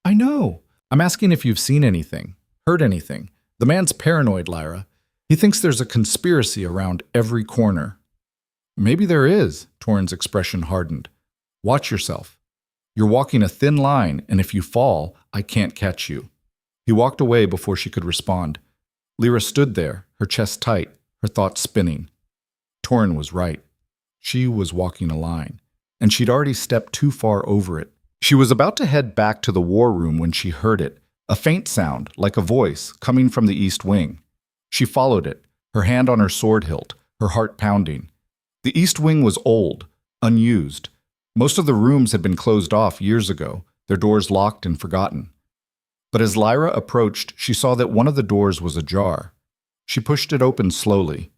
I know. I'm asking if you've seen anything, heard anything. The man's paranoid, Lyra. He thinks there's a conspiracy around every corner. Maybe there is, Torrin's expression hardened. Watch yourself. You're walking a thin line, and if you fall, I can't catch you. He walked away before she could respond. Lyra stood there, her chest tight, her thoughts spinning. Torrin was right. She was walking a line, and she'd already stepped too far over it. She was about to head back to the war room when she heard it, a faint sound, like a voice, coming from the east wing. She followed it, her hand on her sword hilt, her heart pounding. The east wing was old, unused. Most of the rooms had been closed off years ago, their doors locked and forgotten. But as Lyra approached, she saw that one of the doors was ajar. She pushed it open slowly.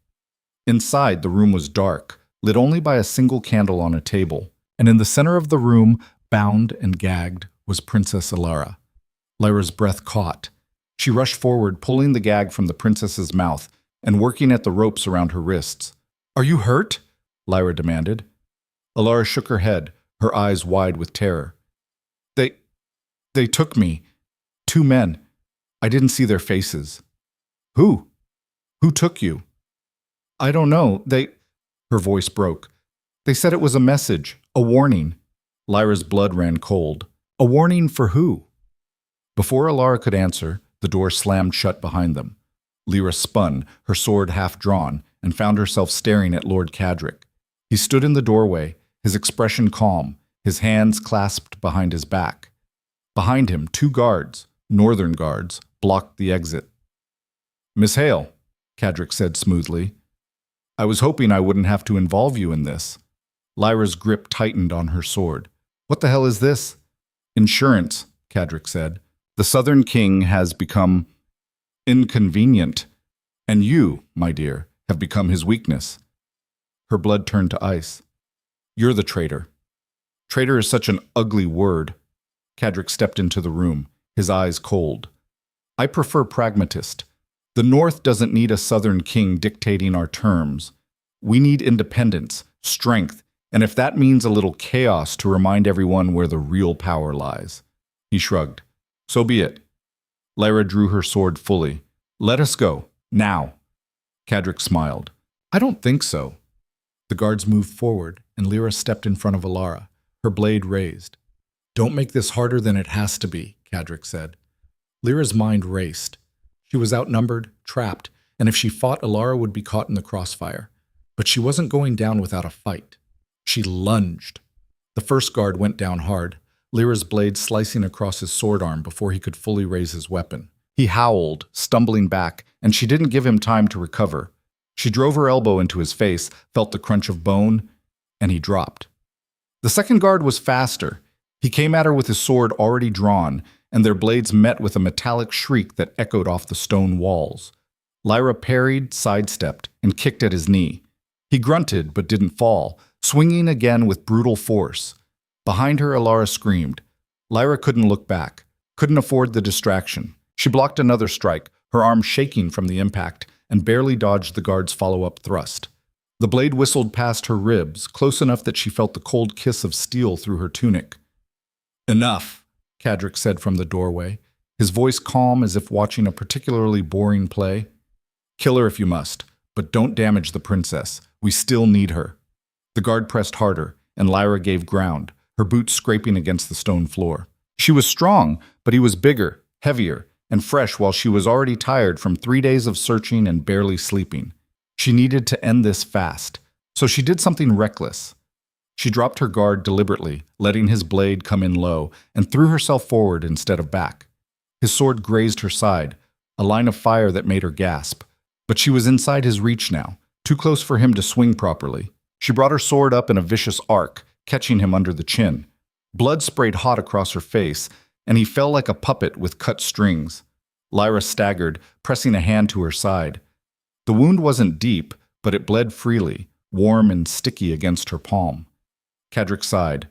Inside, the room was dark, lit only by a single candle on a table, and in the center of the room, bound and gagged, was Princess Alara. Lyra's breath caught. She rushed forward, pulling the gag from the princess's mouth and working at the ropes around her wrists. Are you hurt? Lyra demanded. Alara shook her head, her eyes wide with terror. They took me. 2 men. I didn't see their faces. Who? Who took you? I don't know. Her voice broke. They said it was a message, a warning. Lyra's blood ran cold. A warning for who? Before Alara could answer, the door slammed shut behind them. Lyra spun, her sword half drawn, and found herself staring at Lord Cadric. He stood in the doorway, his expression calm, his hands clasped behind his back. Behind him, 2 guards, northern guards, blocked the exit. Miss Hale, Cadric said smoothly. I was hoping I wouldn't have to involve you in this. Lyra's grip tightened on her sword. What the hell is this? Insurance, Cadric said. The Southern King has become inconvenient, and you, my dear, have become his weakness. Her blood turned to ice. You're the traitor. Traitor is such an ugly word. Cadric stepped into the room, his eyes cold. I prefer pragmatist. The North doesn't need a Southern King dictating our terms. We need independence, strength, and if that means a little chaos to remind everyone where the real power lies. He shrugged. So be it. Lyra drew her sword fully. Let us go, now. Cadric smiled. I don't think so. The guards moved forward, and Lyra stepped in front of Alara, her blade raised. Don't make this harder than it has to be, Cadric said. Lyra's mind raced. She was outnumbered, trapped, and if she fought, Alara would be caught in the crossfire. But she wasn't going down without a fight. She lunged. The first guard went down hard, Lyra's blade slicing across his sword arm before he could fully raise his weapon. He howled, stumbling back, and she didn't give him time to recover. She drove her elbow into his face, felt the crunch of bone, and he dropped. The second guard was faster. He came at her with his sword already drawn, and their blades met with a metallic shriek that echoed off the stone walls. Lyra parried, sidestepped, and kicked at his knee. He grunted but didn't fall, swinging again with brutal force. Behind her, Alara screamed. Lyra couldn't look back, couldn't afford the distraction. She blocked another strike, her arm shaking from the impact, and barely dodged the guard's follow-up thrust. The blade whistled past her ribs, close enough that she felt the cold kiss of steel through her tunic. "Enough," Cadric said from the doorway, his voice calm as if watching a particularly boring play. "Kill her if you must, but don't damage the princess. We still need her." The guard pressed harder, and Lyra gave ground, her boots scraping against the stone floor. She was strong, but he was bigger, heavier, and fresh while she was already tired from 3 days of searching and barely sleeping. She needed to end this fast, so she did something reckless. She dropped her guard deliberately, letting his blade come in low, and threw herself forward instead of back. His sword grazed her side, a line of fire that made her gasp. But she was inside his reach now, too close for him to swing properly. She brought her sword up in a vicious arc, catching him under the chin. Blood sprayed hot across her face, and he fell like a puppet with cut strings. Lyra staggered, pressing a hand to her side. The wound wasn't deep, but it bled freely, warm and sticky against her palm. Cadric sighed.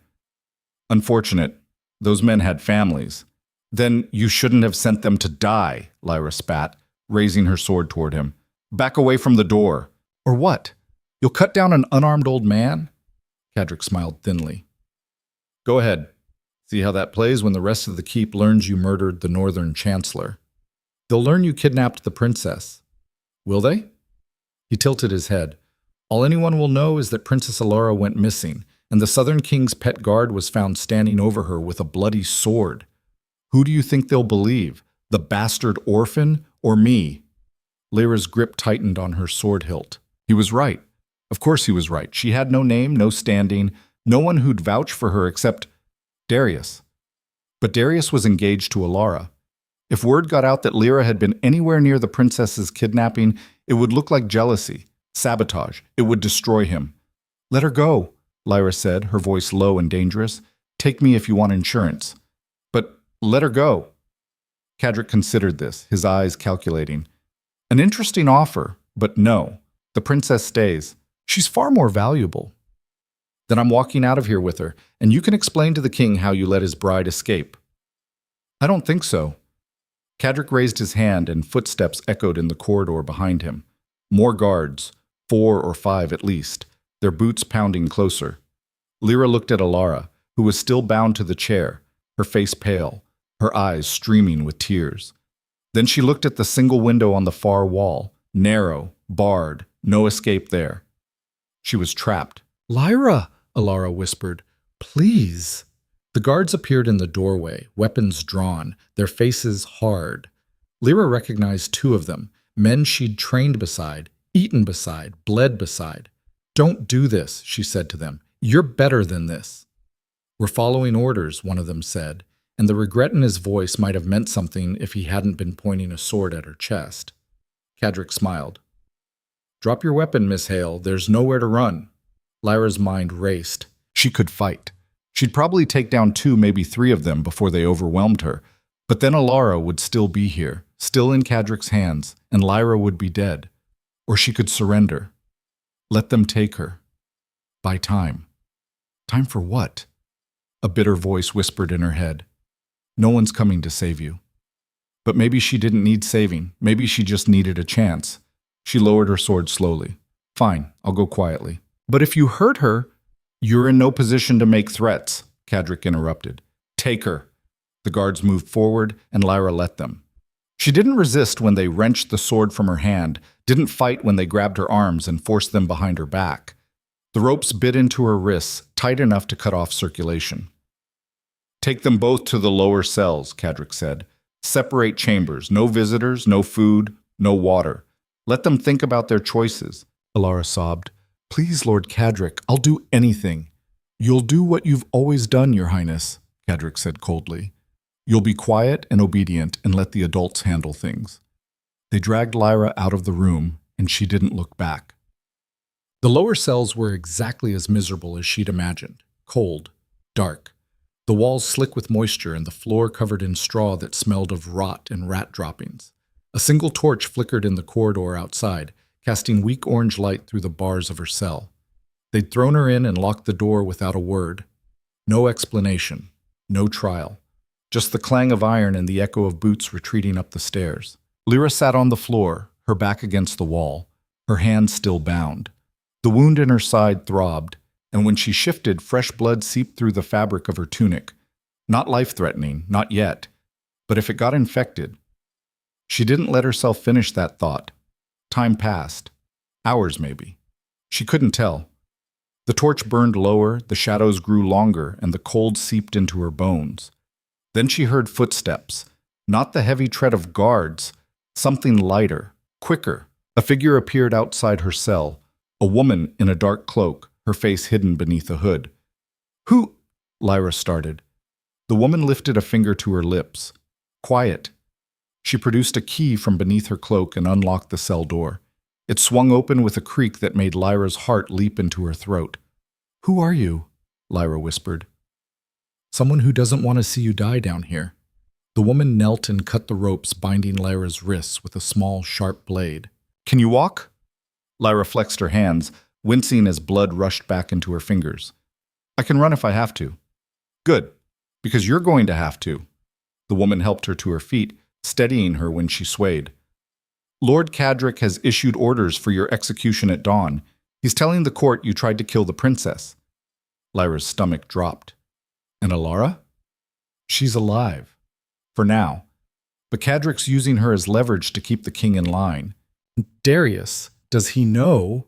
"Unfortunate. Those men had families." "Then you shouldn't have sent them to die," Lyra spat, raising her sword toward him. "Back away from the door." "Or what? You'll cut down an unarmed old man?" Cadric smiled thinly. "Go ahead. See how that plays when the rest of the keep learns you murdered the Northern Chancellor. They'll learn you kidnapped the princess. Will they?" He tilted his head. "All anyone will know is that Princess Alara went missing, and the Southern King's pet guard was found standing over her with a bloody sword. Who do you think they'll believe? The bastard orphan or me?" Lyra's grip tightened on her sword hilt. He was right. Of course he was right. She had no name, no standing, no one who'd vouch for her except Darius. But Darius was engaged to Alara. If word got out that Lyra had been anywhere near the princess's kidnapping, it would look like jealousy, sabotage. It would destroy him. "Let her go," Lyra said, her voice low and dangerous. "Take me if you want insurance. But let her go." Cadric considered this, his eyes calculating. "An interesting offer, but no. The princess stays. She's far more valuable." "Then I'm walking out of here with her, and you can explain to the king how you let his bride escape." "I don't think so." Cadric raised his hand, and footsteps echoed in the corridor behind him. More guards, 4 or 5 at least, their boots pounding closer. Lyra looked at Alara, who was still bound to the chair, her face pale, her eyes streaming with tears. Then she looked at the single window on the far wall, narrow, barred, no escape there. She was trapped. "Lyra," Alara whispered, "please." The guards appeared in the doorway, weapons drawn, their faces hard. Lyra recognized 2 of them, men she'd trained beside, eaten beside, bled beside. "Don't do this," she said to them. "You're better than this." "We're following orders," one of them said, and the regret in his voice might have meant something if he hadn't been pointing a sword at her chest. Cadric smiled. "Drop your weapon, Miss Hale. There's nowhere to run." Lyra's mind raced. She could fight. She'd probably take down 2, maybe 3 of them before they overwhelmed her. But then Alara would still be here, still in Cadric's hands, and Lyra would be dead. Or she could surrender. Let them take her. Buy time. Time for what? A bitter voice whispered in her head. "No one's coming to save you." But maybe she didn't need saving. Maybe she just needed a chance. She lowered her sword slowly. "Fine, I'll go quietly." "But if you hurt her—" "You're in no position to make threats," Cadric interrupted. "Take her." The guards moved forward, and Lyra let them. She didn't resist when they wrenched the sword from her hand, didn't fight when they grabbed her arms and forced them behind her back. The ropes bit into her wrists, tight enough to cut off circulation. "Take them both to the lower cells," Cadric said. "Separate chambers, no visitors, no food, no water. Let them think about their choices." Alara sobbed. "Please, Lord Cadric, I'll do anything." "You'll do what you've always done, Your Highness," Cadric said coldly. "You'll be quiet and obedient and let the adults handle things." They dragged Lyra out of the room, and she didn't look back. The lower cells were exactly as miserable as she'd imagined. Cold, dark. The walls slick with moisture and the floor covered in straw that smelled of rot and rat droppings. A single torch flickered in the corridor outside, casting weak orange light through the bars of her cell. They'd thrown her in and locked the door without a word. No explanation, no trial. Just the clang of iron and the echo of boots retreating up the stairs. Lyra sat on the floor, her back against the wall, her hands still bound. The wound in her side throbbed, and when she shifted, fresh blood seeped through the fabric of her tunic. Not life-threatening, not yet. But if it got infected... She didn't let herself finish that thought. Time passed. Hours, maybe. She couldn't tell. The torch burned lower, the shadows grew longer, and the cold seeped into her bones. Then she heard footsteps. Not the heavy tread of guards. Something lighter, quicker. A figure appeared outside her cell. A woman in a dark cloak, her face hidden beneath a hood. "Who?" Lyra started. The woman lifted a finger to her lips. "Quiet." She produced a key from beneath her cloak and unlocked the cell door. It swung open with a creak that made Lyra's heart leap into her throat. "Who are you?" Lyra whispered. "Someone who doesn't want to see you die down here." The woman knelt and cut the ropes binding Lyra's wrists with a small, sharp blade. "Can you walk?" Lyra flexed her hands, wincing as blood rushed back into her fingers. "I can run if I have to." "Good, because you're going to have to." The woman helped her to her feet, steadying her when she swayed. "Lord Cadric has issued orders for your execution at dawn. He's telling the court you tried to kill the princess." Lyra's stomach dropped. "And Alara?" "She's alive. For now. But Cadric's using her as leverage to keep the king in line." "Darius, does he know?"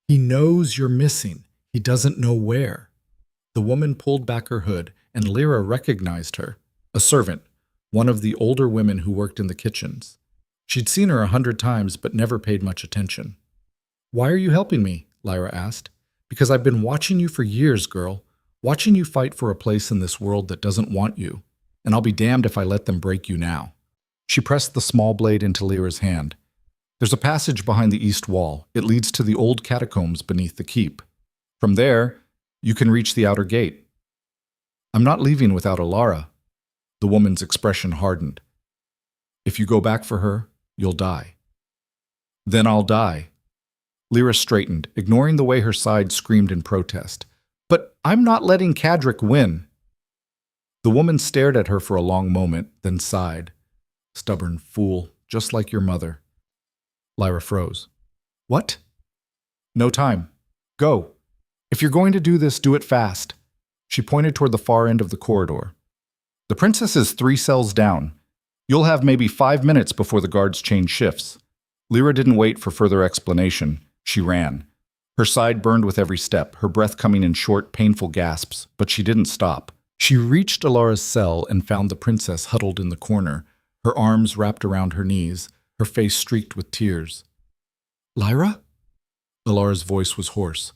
"He knows you're missing. He doesn't know where." The woman pulled back her hood, and Lyra recognized her. A servant, one of the older women who worked in the kitchens. She'd seen her 100 times, but never paid much attention. "Why are you helping me?" Lyra asked. "Because I've been watching you for years, girl. Watching you fight for a place in this world that doesn't want you. And I'll be damned if I let them break you now." She pressed the small blade into Lyra's hand. "There's a passage behind the east wall. It leads to the old catacombs beneath the keep. From there, you can reach the outer gate." "I'm not leaving without Alara." The woman's expression hardened. "If you go back for her, you'll die." "Then I'll die." Lyra straightened, ignoring the way her side screamed in protest. "But I'm not letting Cadric win." The woman stared at her for a long moment, then sighed. "Stubborn fool, just like your mother." Lyra froze. "What?" "No time. Go. If you're going to do this, do it fast." She pointed toward the far end of the corridor. "The princess is 3 cells down. You'll have maybe 5 minutes before the guards change shifts." Lyra didn't wait for further explanation. She ran. Her side burned with every step, her breath coming in short, painful gasps, but she didn't stop. She reached Alara's cell and found the princess huddled in the corner, her arms wrapped around her knees, her face streaked with tears. "Lyra?" Alara's voice was hoarse.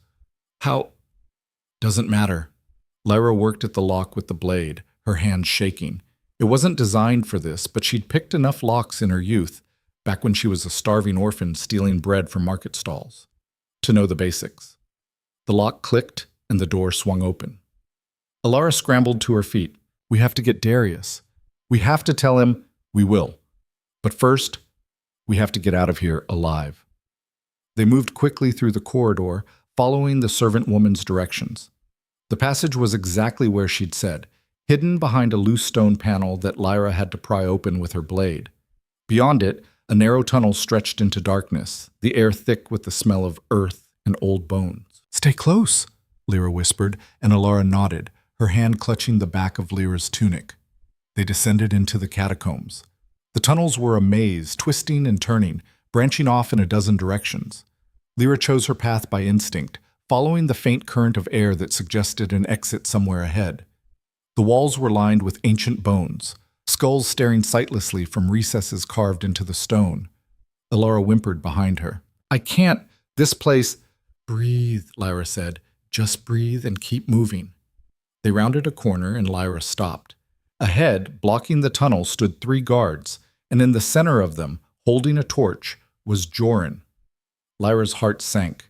"How?" "Doesn't matter." Lyra worked at the lock with the blade, her hands shaking. It wasn't designed for this, but she'd picked enough locks in her youth, back when she was a starving orphan stealing bread from market stalls, to know the basics. The lock clicked, and the door swung open. Alara scrambled to her feet. "We have to get Darius. We have to tell him we will. But first, we have to get out of here alive." They moved quickly through the corridor, following the servant woman's directions. The passage was exactly where she'd said, hidden behind a loose stone panel that Lyra had to pry open with her blade. Beyond it, a narrow tunnel stretched into darkness, the air thick with the smell of earth and old bones. "Stay close," Lyra whispered, and Alara nodded, her hand clutching the back of Lyra's tunic. They descended into the catacombs. The tunnels were a maze, twisting and turning, branching off in a dozen directions. Lyra chose her path by instinct, following the faint current of air that suggested an exit somewhere ahead. The walls were lined with ancient bones, skulls staring sightlessly from recesses carved into the stone. Alara whimpered behind her. "I can't. This place—" "Breathe," Lyra said. "Just breathe and keep moving." They rounded a corner and Lyra stopped. Ahead, blocking the tunnel, stood 3 guards, and in the center of them, holding a torch, was Joran. Lyra's heart sank.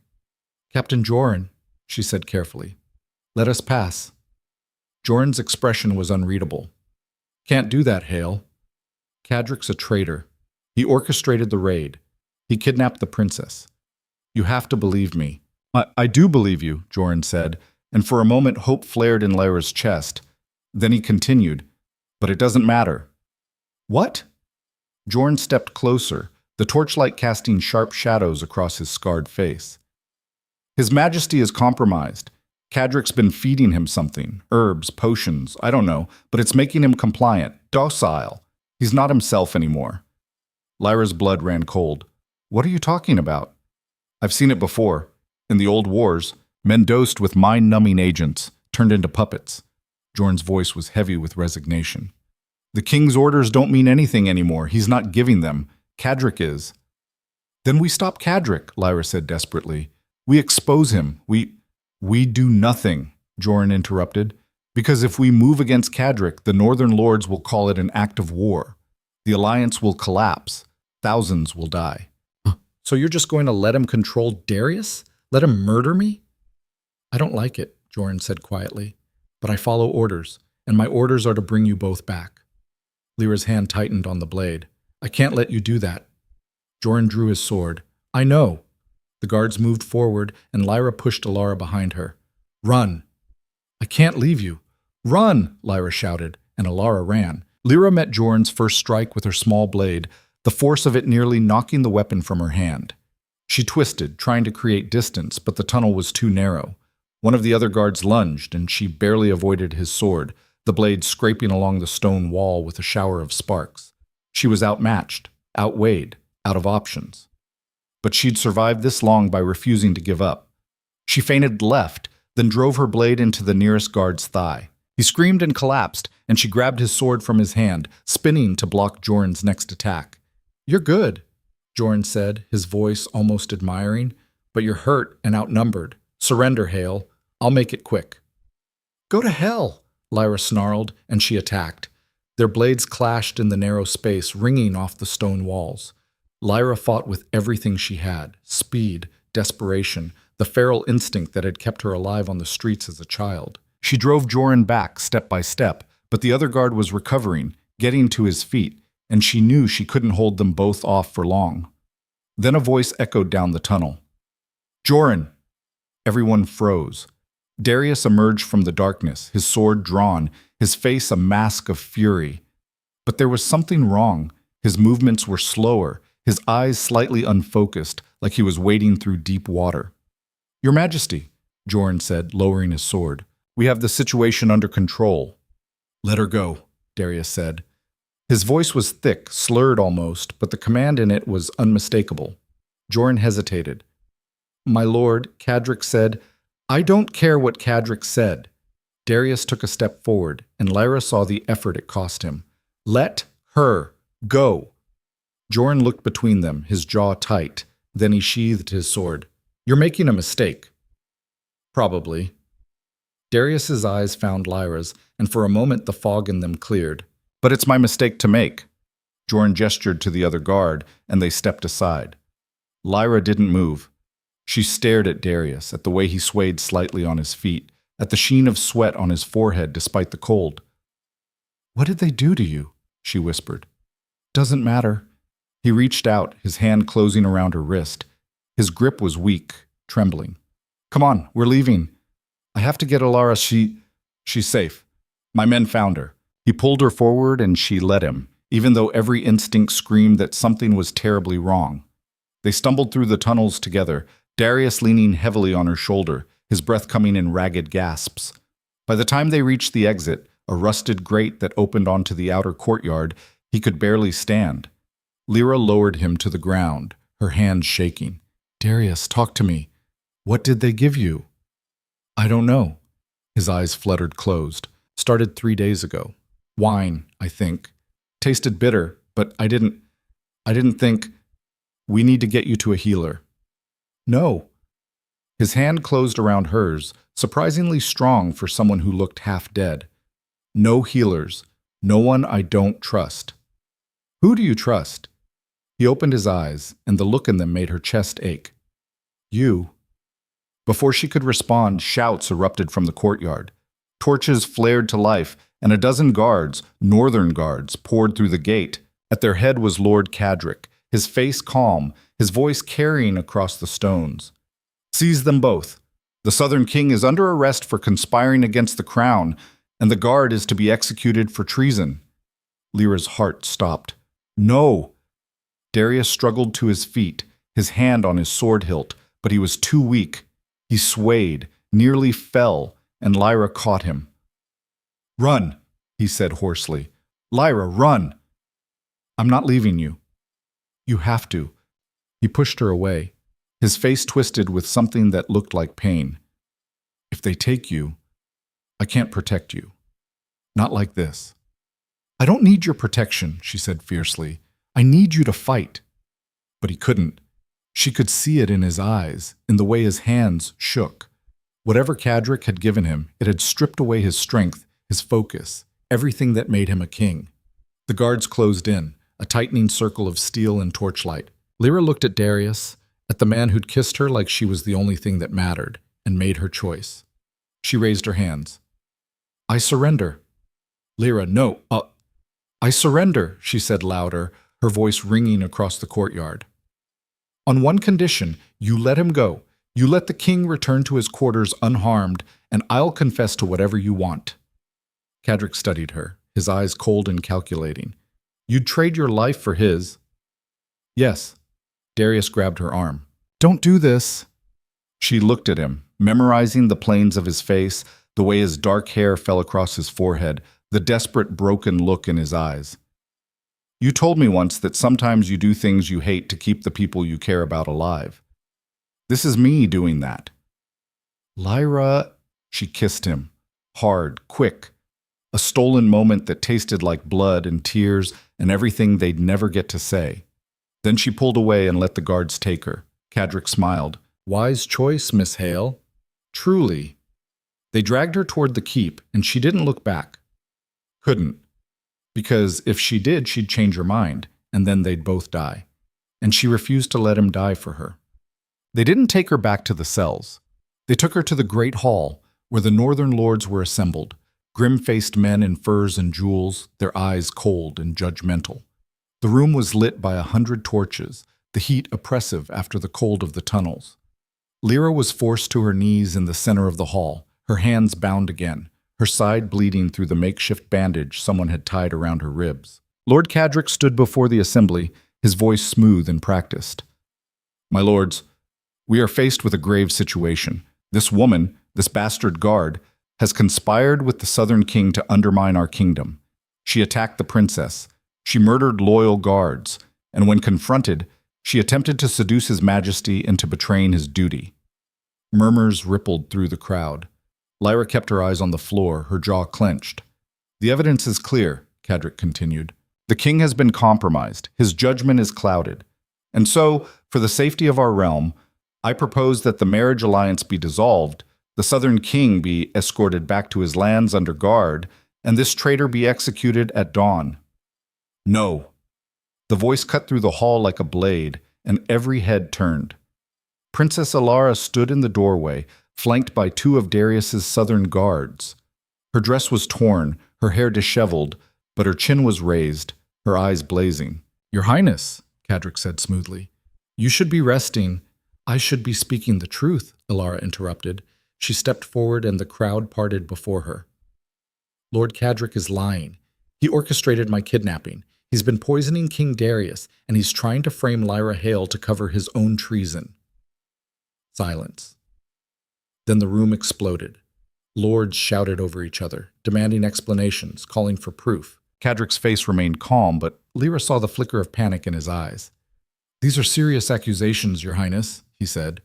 "Captain Joran," she said carefully, "let us pass." Jorn's expression was unreadable. Can't do that, Hale. Cadrick's a traitor. He orchestrated the raid. He kidnapped the princess. You have to believe me. I do believe you, Jorn said, and for a moment hope flared in Lyra's chest. Then he continued, but it doesn't matter. What? Jorn stepped closer, the torchlight casting sharp shadows across his scarred face. His Majesty is compromised. Cadrick's been feeding him something, herbs, potions, I don't know, but it's making him compliant, docile. He's not himself anymore. Lyra's blood ran cold. What are you talking about? I've seen it before. In the old wars, men dosed with mind-numbing agents turned into puppets. Jorn's voice was heavy with resignation. The king's orders don't mean anything anymore. He's not giving them. Cadrick is. Then we stop Cadrick, Lyra said desperately. We expose him. We do nothing, Jorn interrupted, because if we move against Cadrick, the Northern Lords will call it an act of war. The alliance will collapse. Thousands will die. So you're just going to let him control Darius? Let him murder me? I don't like it, Jorn said quietly, but I follow orders, and my orders are to bring you both back. Lyra's hand tightened on the blade. I can't let you do that. Jorn drew his sword. I know. The guards moved forward, and Lyra pushed Alara behind her. Run. I can't leave you. Run, Lyra shouted, and Alara ran. Lyra met Jorn's first strike with her small blade, the force of it nearly knocking the weapon from her hand. She twisted, trying to create distance, but the tunnel was too narrow. One of the other guards lunged, and she barely avoided his sword, the blade scraping along the stone wall with a shower of sparks. She was outmatched, outweighed, out of options. But she'd survived this long by refusing to give up. She feinted left, then drove her blade into the nearest guard's thigh. He screamed and collapsed, and she grabbed his sword from his hand, spinning to block Jorn's next attack. You're good, Jorn said, his voice almost admiring, but you're hurt and outnumbered. Surrender, Hale. I'll make it quick. Go to hell, Lyra snarled, and she attacked. Their blades clashed in the narrow space, ringing off the stone walls. Lyra fought with everything she had, speed, desperation, the feral instinct that had kept her alive on the streets as a child. She drove Jorn back step by step, but the other guard was recovering, getting to his feet, and she knew she couldn't hold them both off for long. Then a voice echoed down the tunnel. Jorn! Everyone froze. Darius emerged from the darkness, his sword drawn, his face a mask of fury. But there was something wrong. His movements were slower, his eyes slightly unfocused, like he was wading through deep water. Your Majesty, Jorn said, lowering his sword. We have the situation under control. Let her go, Darius said. His voice was thick, slurred almost, but the command in it was unmistakable. Jorn hesitated. My lord, Cadrick said, I don't care what Cadrick said. Darius took a step forward, and Lyra saw the effort it cost him. Let her go. Jorn looked between them, his jaw tight. Then he sheathed his sword. You're making a mistake. Probably. Darius's eyes found Lyra's, and for a moment the fog in them cleared. But it's my mistake to make. Jorn gestured to the other guard, and they stepped aside. Lyra didn't move. She stared at Darius, at the way he swayed slightly on his feet, at the sheen of sweat on his forehead despite the cold. What did they do to you? She whispered. Doesn't matter. He reached out, his hand closing around her wrist. His grip was weak, trembling. Come on, we're leaving. I have to get Alara. She's safe. My men found her. He pulled her forward and she let him, even though every instinct screamed that something was terribly wrong. They stumbled through the tunnels together, Darius leaning heavily on her shoulder, his breath coming in ragged gasps. By the time they reached the exit, a rusted grate that opened onto the outer courtyard, he could barely stand. Lyra lowered him to the ground, her hands shaking. Darius, talk to me. What did they give you? I don't know. His eyes fluttered closed. Started 3 days ago. Wine, I think. Tasted bitter, but I didn't think. We need to get you to a healer. No. His hand closed around hers, surprisingly strong for someone who looked half dead. No healers. No one I don't trust. Who do you trust? He opened his eyes, and the look in them made her chest ache. You. Before she could respond, shouts erupted from the courtyard. Torches flared to life, and a dozen guards, northern guards, poured through the gate. At their head was Lord Cadric, his face calm, his voice carrying across the stones. "Seize them both. The Southern King is under arrest for conspiring against the crown, and the guard is to be executed for treason." Lyra's heart stopped. "No!" Darius struggled to his feet, his hand on his sword hilt, but he was too weak. He swayed, nearly fell, and Lyra caught him. "Run," he said hoarsely. "Lyra, run!" "I'm not leaving you." "You have to." He pushed her away, his face twisted with something that looked like pain. "If they take you, I can't protect you. Not like this." "I don't need your protection," she said fiercely. "I need you to fight." But he couldn't. She could see it in his eyes, in the way his hands shook. Whatever Cadric had given him, it had stripped away his strength, his focus, everything that made him a king. The guards closed in, a tightening circle of steel and torchlight. Lyra looked at Darius, at the man who'd kissed her like she was the only thing that mattered, and made her choice. She raised her hands. "I surrender." "Lyra, no, I surrender," she said louder, her voice ringing across the courtyard. "On one condition, you let him go. You let the king return to his quarters unharmed, and I'll confess to whatever you want." Cadric studied her, his eyes cold and calculating. "You'd trade your life for his." "Yes." Darius grabbed her arm. "Don't do this." She looked at him, memorizing the planes of his face, the way his dark hair fell across his forehead, the desperate, broken look in his eyes. "You told me once that sometimes you do things you hate to keep the people you care about alive. This is me doing that." "Lyra," she kissed him, hard, quick, a stolen moment that tasted like blood and tears and everything they'd never get to say. Then she pulled away and let the guards take her. Cadric smiled. "Wise choice, Miss Hale. Truly." They dragged her toward the keep, and she didn't look back. Couldn't. Because if she did, she'd change her mind, and then they'd both die. And she refused to let him die for her. They didn't take her back to the cells. They took her to the great hall, where the northern lords were assembled, grim-faced men in furs and jewels, their eyes cold and judgmental. The room was lit by 100 torches, the heat oppressive after the cold of the tunnels. Lyra was forced to her knees in the center of the hall, her hands bound again, her side bleeding through the makeshift bandage someone had tied around her ribs. Lord Cadric stood before the assembly, his voice smooth and practiced. "My lords, we are faced with a grave situation. This woman, this bastard guard, has conspired with the Southern King to undermine our kingdom. She attacked the princess. She murdered loyal guards, and when confronted, she attempted to seduce His Majesty into betraying his duty." Murmurs rippled through the crowd. Lyra kept her eyes on the floor, her jaw clenched. "The evidence is clear," Cadric continued. "The king has been compromised. His judgment is clouded. And so, for the safety of our realm, I propose that the marriage alliance be dissolved, the Southern King be escorted back to his lands under guard, and this traitor be executed at dawn." "No." The voice cut through the hall like a blade, and every head turned. Princess Alara stood in the doorway, flanked by 2 of Darius's southern guards. Her dress was torn, her hair disheveled, but her chin was raised, her eyes blazing. "Your Highness," Cadric said smoothly, "you should be resting." "I should be speaking the truth," Alara interrupted. She stepped forward and the crowd parted before her. "Lord Cadric is lying. He orchestrated my kidnapping. He's been poisoning King Darius, and he's trying to frame Lyra Hale to cover his own treason." Silence. Then the room exploded. Lords shouted over each other, demanding explanations, calling for proof. Cadric's face remained calm, but Lyra saw the flicker of panic in his eyes. "These are serious accusations, Your Highness," he said.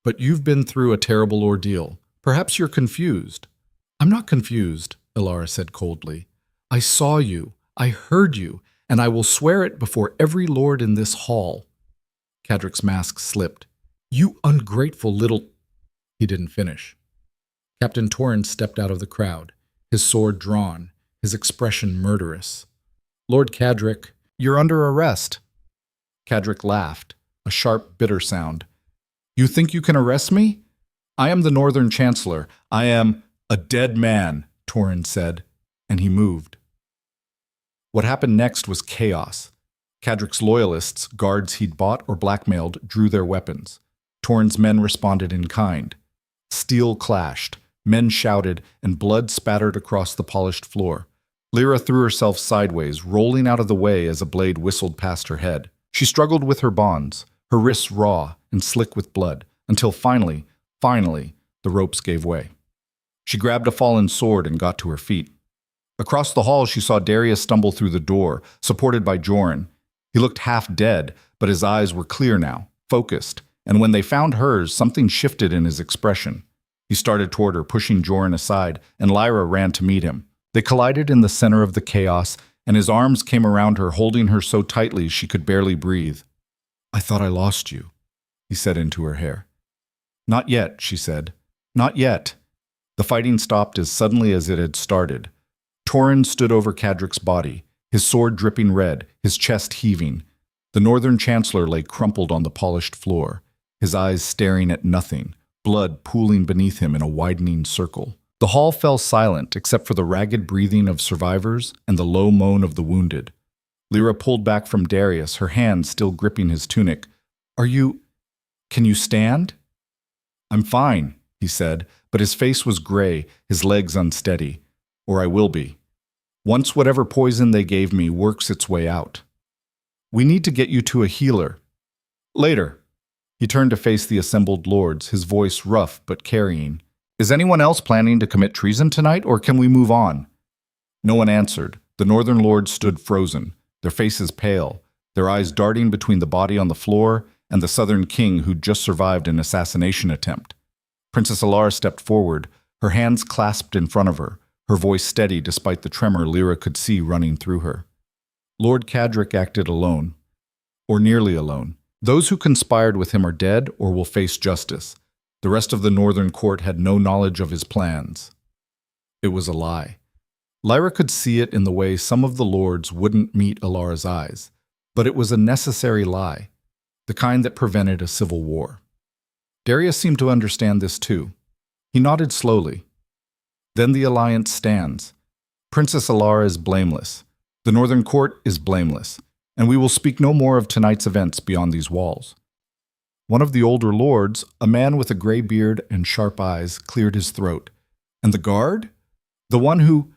"But you've been through a terrible ordeal. Perhaps you're confused." "I'm not confused," Alara said coldly. "I saw you, I heard you, and I will swear it before every lord in this hall." Cadric's mask slipped. "You ungrateful little—" He didn't finish. Captain Torrance stepped out of the crowd, his sword drawn, his expression murderous. "Lord Cadric, you're under arrest." Cadric laughed, a sharp, bitter sound. "You think you can arrest me? I am the Northern Chancellor. I am—" A dead man, Torrin said, and he moved. What happened next was chaos. Cadric's loyalists, guards he'd bought or blackmailed, drew their weapons. Torrin's men responded in kind. Steel clashed, men shouted, and blood spattered across the polished floor. Lyra threw herself sideways, rolling out of the way as a blade whistled past her head. She struggled with her bonds, her wrists raw and slick with blood, until finally, the ropes gave way. She grabbed a fallen sword and got to her feet. Across the hall, she saw Darius stumble through the door, supported by Joran. He looked half dead, but his eyes were clear now, focused, and when they found hers, something shifted in his expression. He started toward her, pushing Joran aside, and Lyra ran to meet him. They collided in the center of the chaos, and his arms came around her, holding her so tightly she could barely breathe. "I thought I lost you," he said into her hair. "Not yet," she said. "Not yet." The fighting stopped as suddenly as it had started. Torrin stood over Cadric's body, his sword dripping red, his chest heaving. The Northern Chancellor lay crumpled on the polished floor, his eyes staring at nothing, blood pooling beneath him in a widening circle. The hall fell silent except for the ragged breathing of survivors and the low moan of the wounded. Lyra pulled back from Darius, her hand still gripping his tunic. Can you stand?" "I'm fine," he said, but his face was gray, his legs unsteady. "Or I will be. Once whatever poison they gave me works its way out. We need to get you to a healer." "Later." He turned to face the assembled lords, his voice rough but carrying. "Is anyone else planning to commit treason tonight, or can we move on?" No one answered. The Northern lords stood frozen, their faces pale, their eyes darting between the body on the floor and the Southern king who'd just survived an assassination attempt. Princess Alara stepped forward, her hands clasped in front of her, her voice steady despite the tremor Lyra could see running through her. Lord Cadric acted alone, or nearly alone. Those who conspired with him are dead or will face justice. The rest of the Northern court had no knowledge of his plans. It was a lie. Lyra could see it in the way some of the lords wouldn't meet Alara's eyes, but it was a necessary lie, the kind that prevented a civil war. Darius seemed to understand this too. He nodded slowly. "Then the alliance stands. Princess Alara is blameless. The Northern court is blameless, and we will speak no more of tonight's events beyond these walls." One of the older lords, a man with a gray beard and sharp eyes, cleared his throat. "And the guard? The one who—"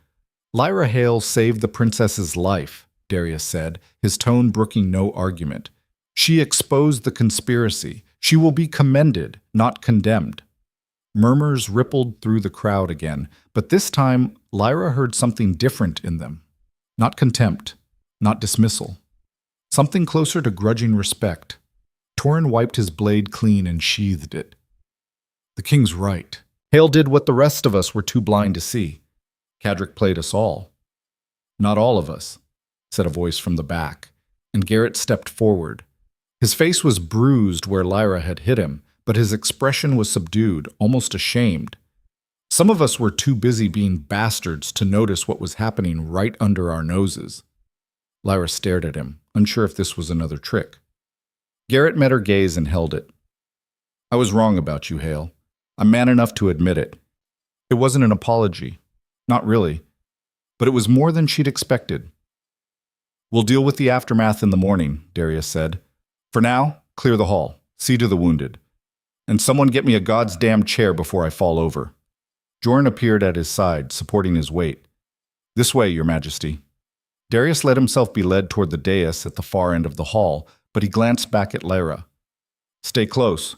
"Lyra Hale saved the princess's life," Darius said, his tone brooking no argument. "She exposed the conspiracy. She will be commended, not condemned." Murmurs rippled through the crowd again, but this time Lyra heard something different in them. Not contempt, not dismissal. Something closer to grudging respect. Torrin wiped his blade clean and sheathed it. "The king's right. Hale did what the rest of us were too blind to see. Cadric played us all." "Not all of us," said a voice from the back, and Garrett stepped forward. His face was bruised where Lyra had hit him, but his expression was subdued, almost ashamed. "Some of us were too busy being bastards to notice what was happening right under our noses." Lyra stared at him, unsure if this was another trick. Garrett met her gaze and held it. "I was wrong about you, Hale. I'm man enough to admit it. It wasn't an apology. Not really. But it was more than she'd expected." "We'll deal with the aftermath in the morning," Darius said. "For now, clear the hall. See to the wounded. And someone get me a God's damn chair before I fall over." Joran appeared at his side, supporting his weight. "This way, Your Majesty." Darius let himself be led toward the dais at the far end of the hall, but he glanced back at Lyra. "Stay close."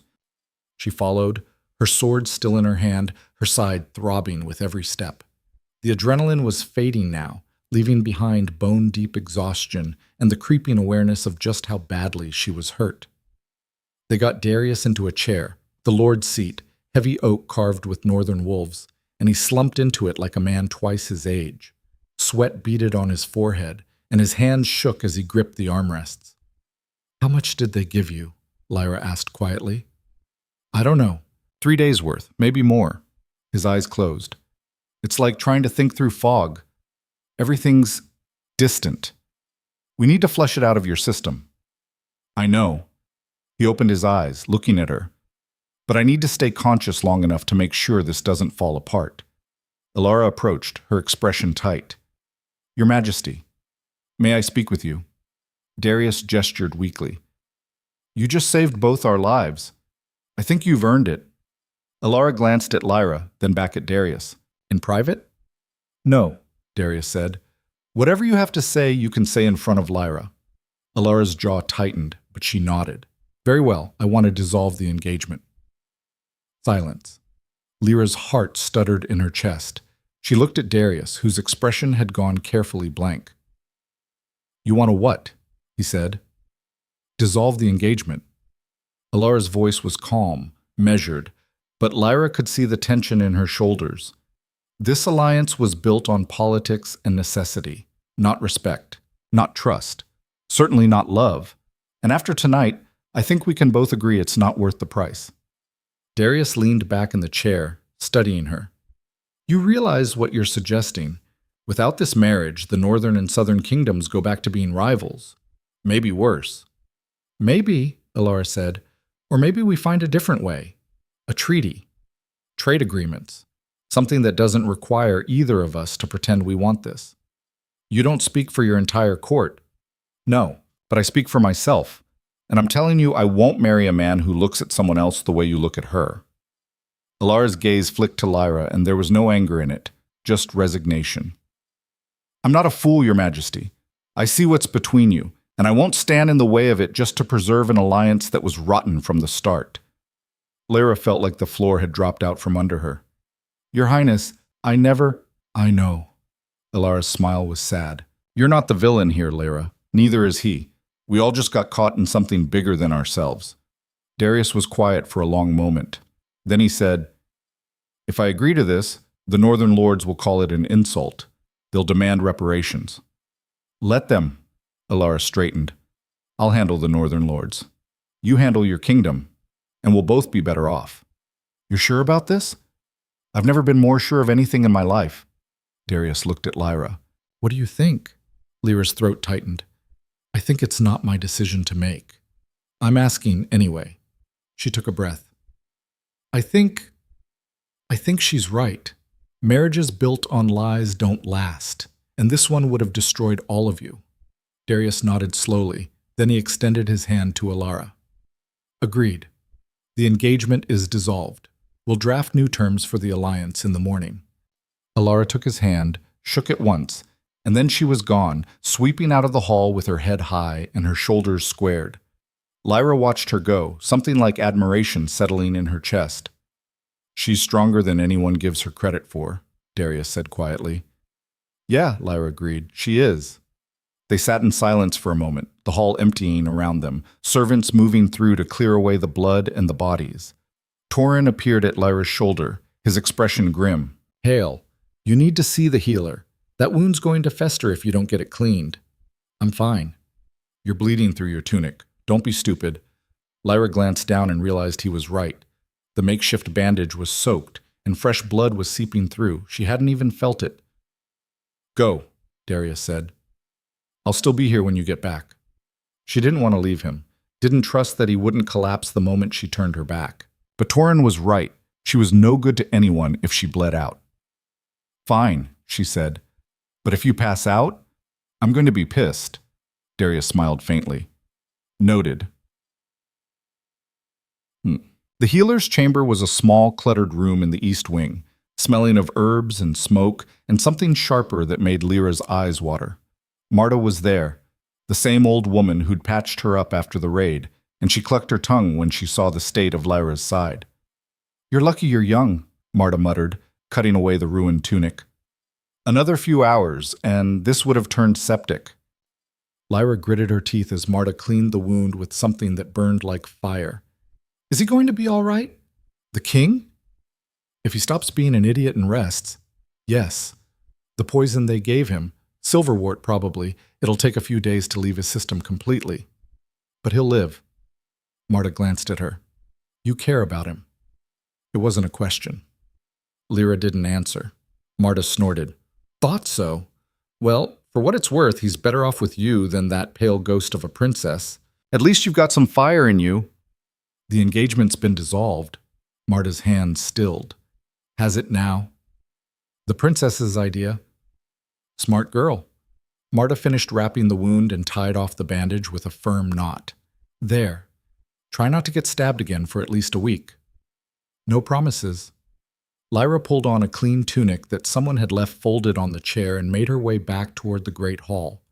She followed, her sword still in her hand, her side throbbing with every step. The adrenaline was fading now, leaving behind bone-deep exhaustion and the creeping awareness of just how badly she was hurt. They got Darius into a chair, the Lord's seat, heavy oak carved with northern wolves, and he slumped into it like a man twice his age. Sweat beaded on his forehead, and his hands shook as he gripped the armrests. "How much did they give you?" Lyra asked quietly. "I don't know. 3 days' worth, maybe more." His eyes closed. "It's like trying to think through fog. Everything's distant. We need to flush it out of your system." "I know." He opened his eyes, looking at her. "But I need to stay conscious long enough to make sure this doesn't fall apart. Alara approached, her expression tight. Your Majesty, may I speak with you? Darius gestured weakly. You just saved both our lives. I think you've earned it. Alara glanced at Lyra, then back at Darius. In private? No, Darius said. Whatever you have to say, you can say in front of Lyra. Alara's jaw tightened, but she nodded. Very well, I want to dissolve the engagement. Silence. Lyra's heart stuttered in her chest. She looked at Darius, whose expression had gone carefully blank. You want to what? He said. Dissolve the engagement. Alara's voice was calm, measured, but Lyra could see the tension in her shoulders. This alliance was built on politics and necessity, not respect, not trust, certainly not love. And after tonight, I think we can both agree it's not worth the price. Darius leaned back in the chair, studying her. You realize what you're suggesting. Without this marriage, the northern and southern kingdoms go back to being rivals. Maybe worse. Maybe, Alara said, or maybe we find a different way. A treaty. Trade agreements. Something that doesn't require either of us to pretend we want this. You don't speak for your entire court. No, but I speak for myself. And I'm telling you, I won't marry a man who looks at someone else the way you look at her. Alara's gaze flicked to Lyra, and there was no anger in it, just resignation. I'm not a fool, Your Majesty. I see what's between you, and I won't stand in the way of it just to preserve an alliance that was rotten from the start. Lyra felt like the floor had dropped out from under her. Your Highness, I know. Alara's smile was sad. You're not the villain here, Lyra. Neither is he. We all just got caught in something bigger than ourselves. Darius was quiet for a long moment. Then he said, If I agree to this, the Northern Lords will call it an insult. They'll demand reparations. Let them. Alara straightened. I'll handle the Northern Lords. You handle your kingdom, and we'll both be better off. You're sure about this? I've never been more sure of anything in my life. Darius looked at Lyra. What do you think? Lyra's throat tightened. I think it's not my decision to make. I'm asking anyway. She took a breath. I think she's right. Marriages built on lies don't last, and this one would have destroyed all of you. Darius nodded slowly, then he extended his hand to Alara. Agreed. The engagement is dissolved. We'll draft new terms for the alliance in the morning. Alara took his hand, shook it once, and then she was gone, sweeping out of the hall with her head high and her shoulders squared. Lyra watched her go, something like admiration settling in her chest. She's stronger than anyone gives her credit for, Darius said quietly. Yeah, Lyra agreed, she is. They sat in silence for a moment, the hall emptying around them, servants moving through to clear away the blood and the bodies. Torin appeared at Lyra's shoulder, his expression grim. Hail, you need to see the healer. That wound's going to fester if you don't get it cleaned. I'm fine. You're bleeding through your tunic. Don't be stupid. Lyra glanced down and realized he was right. The makeshift bandage was soaked, and fresh blood was seeping through. She hadn't even felt it. Go, Darius said. I'll still be here when you get back. She didn't want to leave him, didn't trust that he wouldn't collapse the moment she turned her back. But Torin was right. She was no good to anyone if she bled out. Fine, she said. But if you pass out, I'm going to be pissed. Darius smiled faintly. Noted. The healer's chamber was a small, cluttered room in the east wing, smelling of herbs and smoke and something sharper that made Lyra's eyes water. Marta was there, the same old woman who'd patched her up after the raid, and she clucked her tongue when she saw the state of Lyra's side. You're lucky you're young, Marta muttered, cutting away the ruined tunic. Another few hours, and this would have turned septic. Lyra gritted her teeth as Marta cleaned the wound with something that burned like fire. Is he going to be all right? The king? If he stops being an idiot and rests, yes. The poison they gave him, silverwort probably, it'll take a few days to leave his system completely. But he'll live. Marta glanced at her. You care about him. It wasn't a question. Lyra didn't answer. Marta snorted. Thought so. Well, for what it's worth, he's better off with you than that pale ghost of a princess. At least you've got some fire in you. The engagement's been dissolved. Marta's hand stilled. Has it now? The princess's idea. Smart girl. Marta finished wrapping the wound and tied off the bandage with a firm knot. There. Try not to get stabbed again for at least a week. No promises. Lyra pulled on a clean tunic that someone had left folded on the chair and made her way back toward the great hall.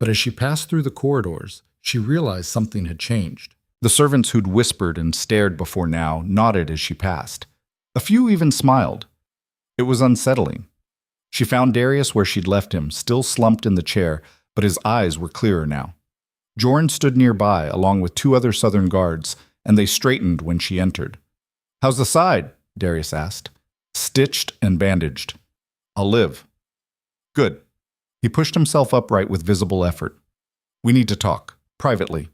But as she passed through the corridors, she realized something had changed. The servants who'd whispered and stared before now nodded as she passed. A few even smiled. It was unsettling. She found Darius where she'd left him, still slumped in the chair, but his eyes were clearer now. Joran stood nearby, along with 2 other southern guards, and they straightened when she entered. "How's the side?" Darius asked. "Stitched and bandaged. I'll live." "Good." He pushed himself upright with visible effort. "We need to talk, privately."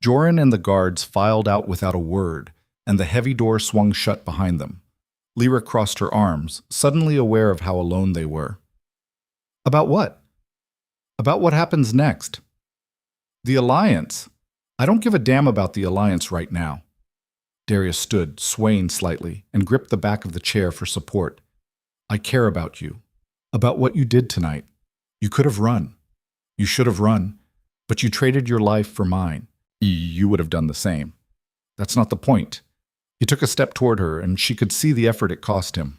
Joran and the guards filed out without a word, and the heavy door swung shut behind them. Lyra crossed her arms, suddenly aware of how alone they were. "About what?" "About what happens next." "The Alliance. I don't give a damn about the Alliance right now." Darius stood, swaying slightly, and gripped the back of the chair for support. "I care about you. About what you did tonight. You could have run. You should have run. But you traded your life for mine. You would have done the same. That's not the point." He took a step toward her, and she could see the effort it cost him.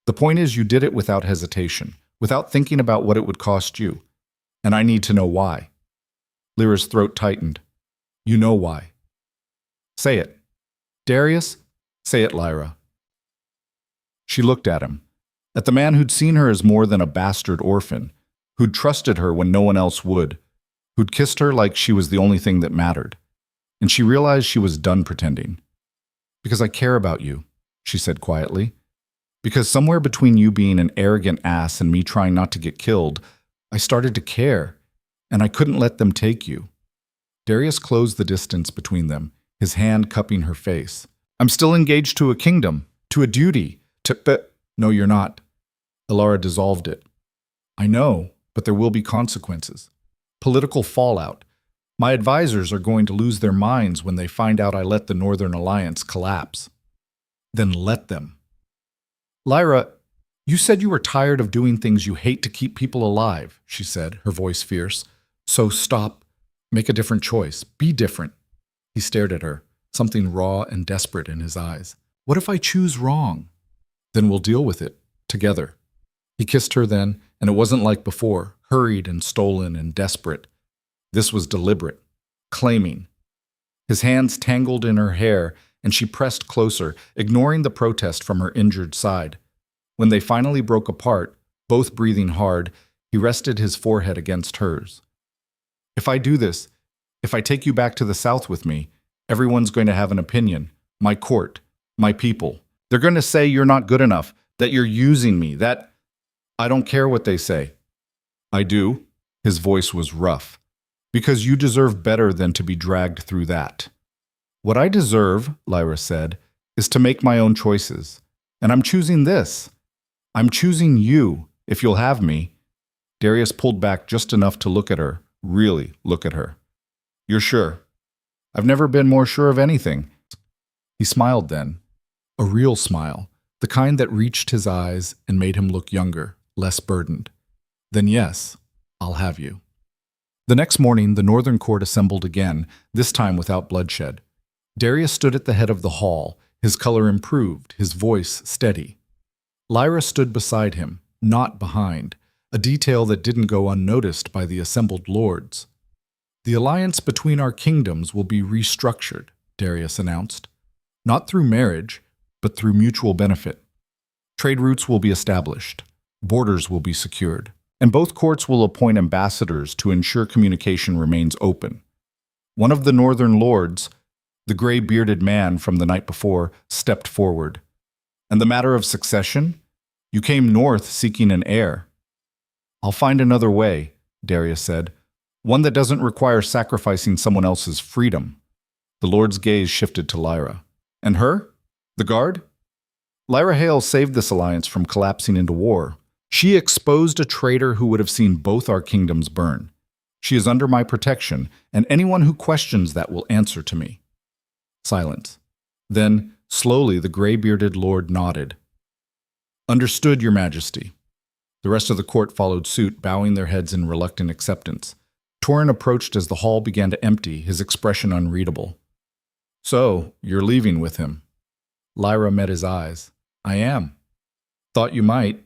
"The point is you did it without hesitation, without thinking about what it would cost you. And I need to know why." Lyra's throat tightened. "You know why." "Say it." "Darius?" "Say it, Lyra." She looked at him, at the man who'd seen her as more than a bastard orphan, who'd trusted her when no one else would, who'd kissed her like she was the only thing that mattered. And she realized she was done pretending. "Because I care about you," she said quietly. "Because somewhere between you being an arrogant ass and me trying not to get killed, I started to care, and I couldn't let them take you." Darius closed the distance between them, his hand cupping her face. "I'm still engaged to a kingdom, to a duty, but no, you're not." Ilara dissolved it. "I know, but there will be consequences. Political fallout. My advisors are going to lose their minds when they find out I let the Northern Alliance collapse." "Then let them." "Lyra, you said you were tired of doing things you hate to keep people alive," she said, her voice fierce. "So stop. Make a different choice. Be different." He stared at her, something raw and desperate in his eyes. "What if I choose wrong?" "Then we'll deal with it, together." He kissed her then, and it wasn't like before, hurried and stolen and desperate. This was deliberate, claiming. His hands tangled in her hair, and she pressed closer, ignoring the protest from her injured side. When they finally broke apart, both breathing hard, he rested his forehead against hers. "If I do this, if I take you back to the South with me, everyone's going to have an opinion. My court, my people. They're going to say you're not good enough, that you're using me, that... I don't care what they say." "I do." His voice was rough. "Because you deserve better than to be dragged through that." "What I deserve," Lyra said, "is to make my own choices. And I'm choosing this. I'm choosing you, if you'll have me." Darius pulled back just enough to look at her, really look at her. "You're sure?" "I've never been more sure of anything." He smiled then. A real smile, the kind that reached his eyes and made him look younger, less burdened. "Then yes, I'll have you." The next morning, the Northern Court assembled again, this time without bloodshed. Darius stood at the head of the hall, his color improved, his voice steady. Lyra stood beside him, not behind, a detail that didn't go unnoticed by the assembled lords. "The alliance between our kingdoms will be restructured," Darius announced. "Not through marriage, but through mutual benefit. Trade routes will be established, borders will be secured, and both courts will appoint ambassadors to ensure communication remains open." One of the northern lords, the gray-bearded man from the night before, stepped forward. "And the matter of succession? You came north seeking an heir." "I'll find another way," Darius said, "one that doesn't require sacrificing someone else's freedom." The lord's gaze shifted to Lyra. "And her? The guard?" "Lyra Hale saved this alliance from collapsing into war. She exposed a traitor who would have seen both our kingdoms burn. She is under my protection, and anyone who questions that will answer to me." Silence. Then, slowly, the gray-bearded lord nodded. Understood, Your Majesty. The rest of the court followed suit, bowing their heads in reluctant acceptance. Torin approached as the hall began to empty, his expression unreadable. So, you're leaving with him? Lyra met his eyes. I am. Thought you might.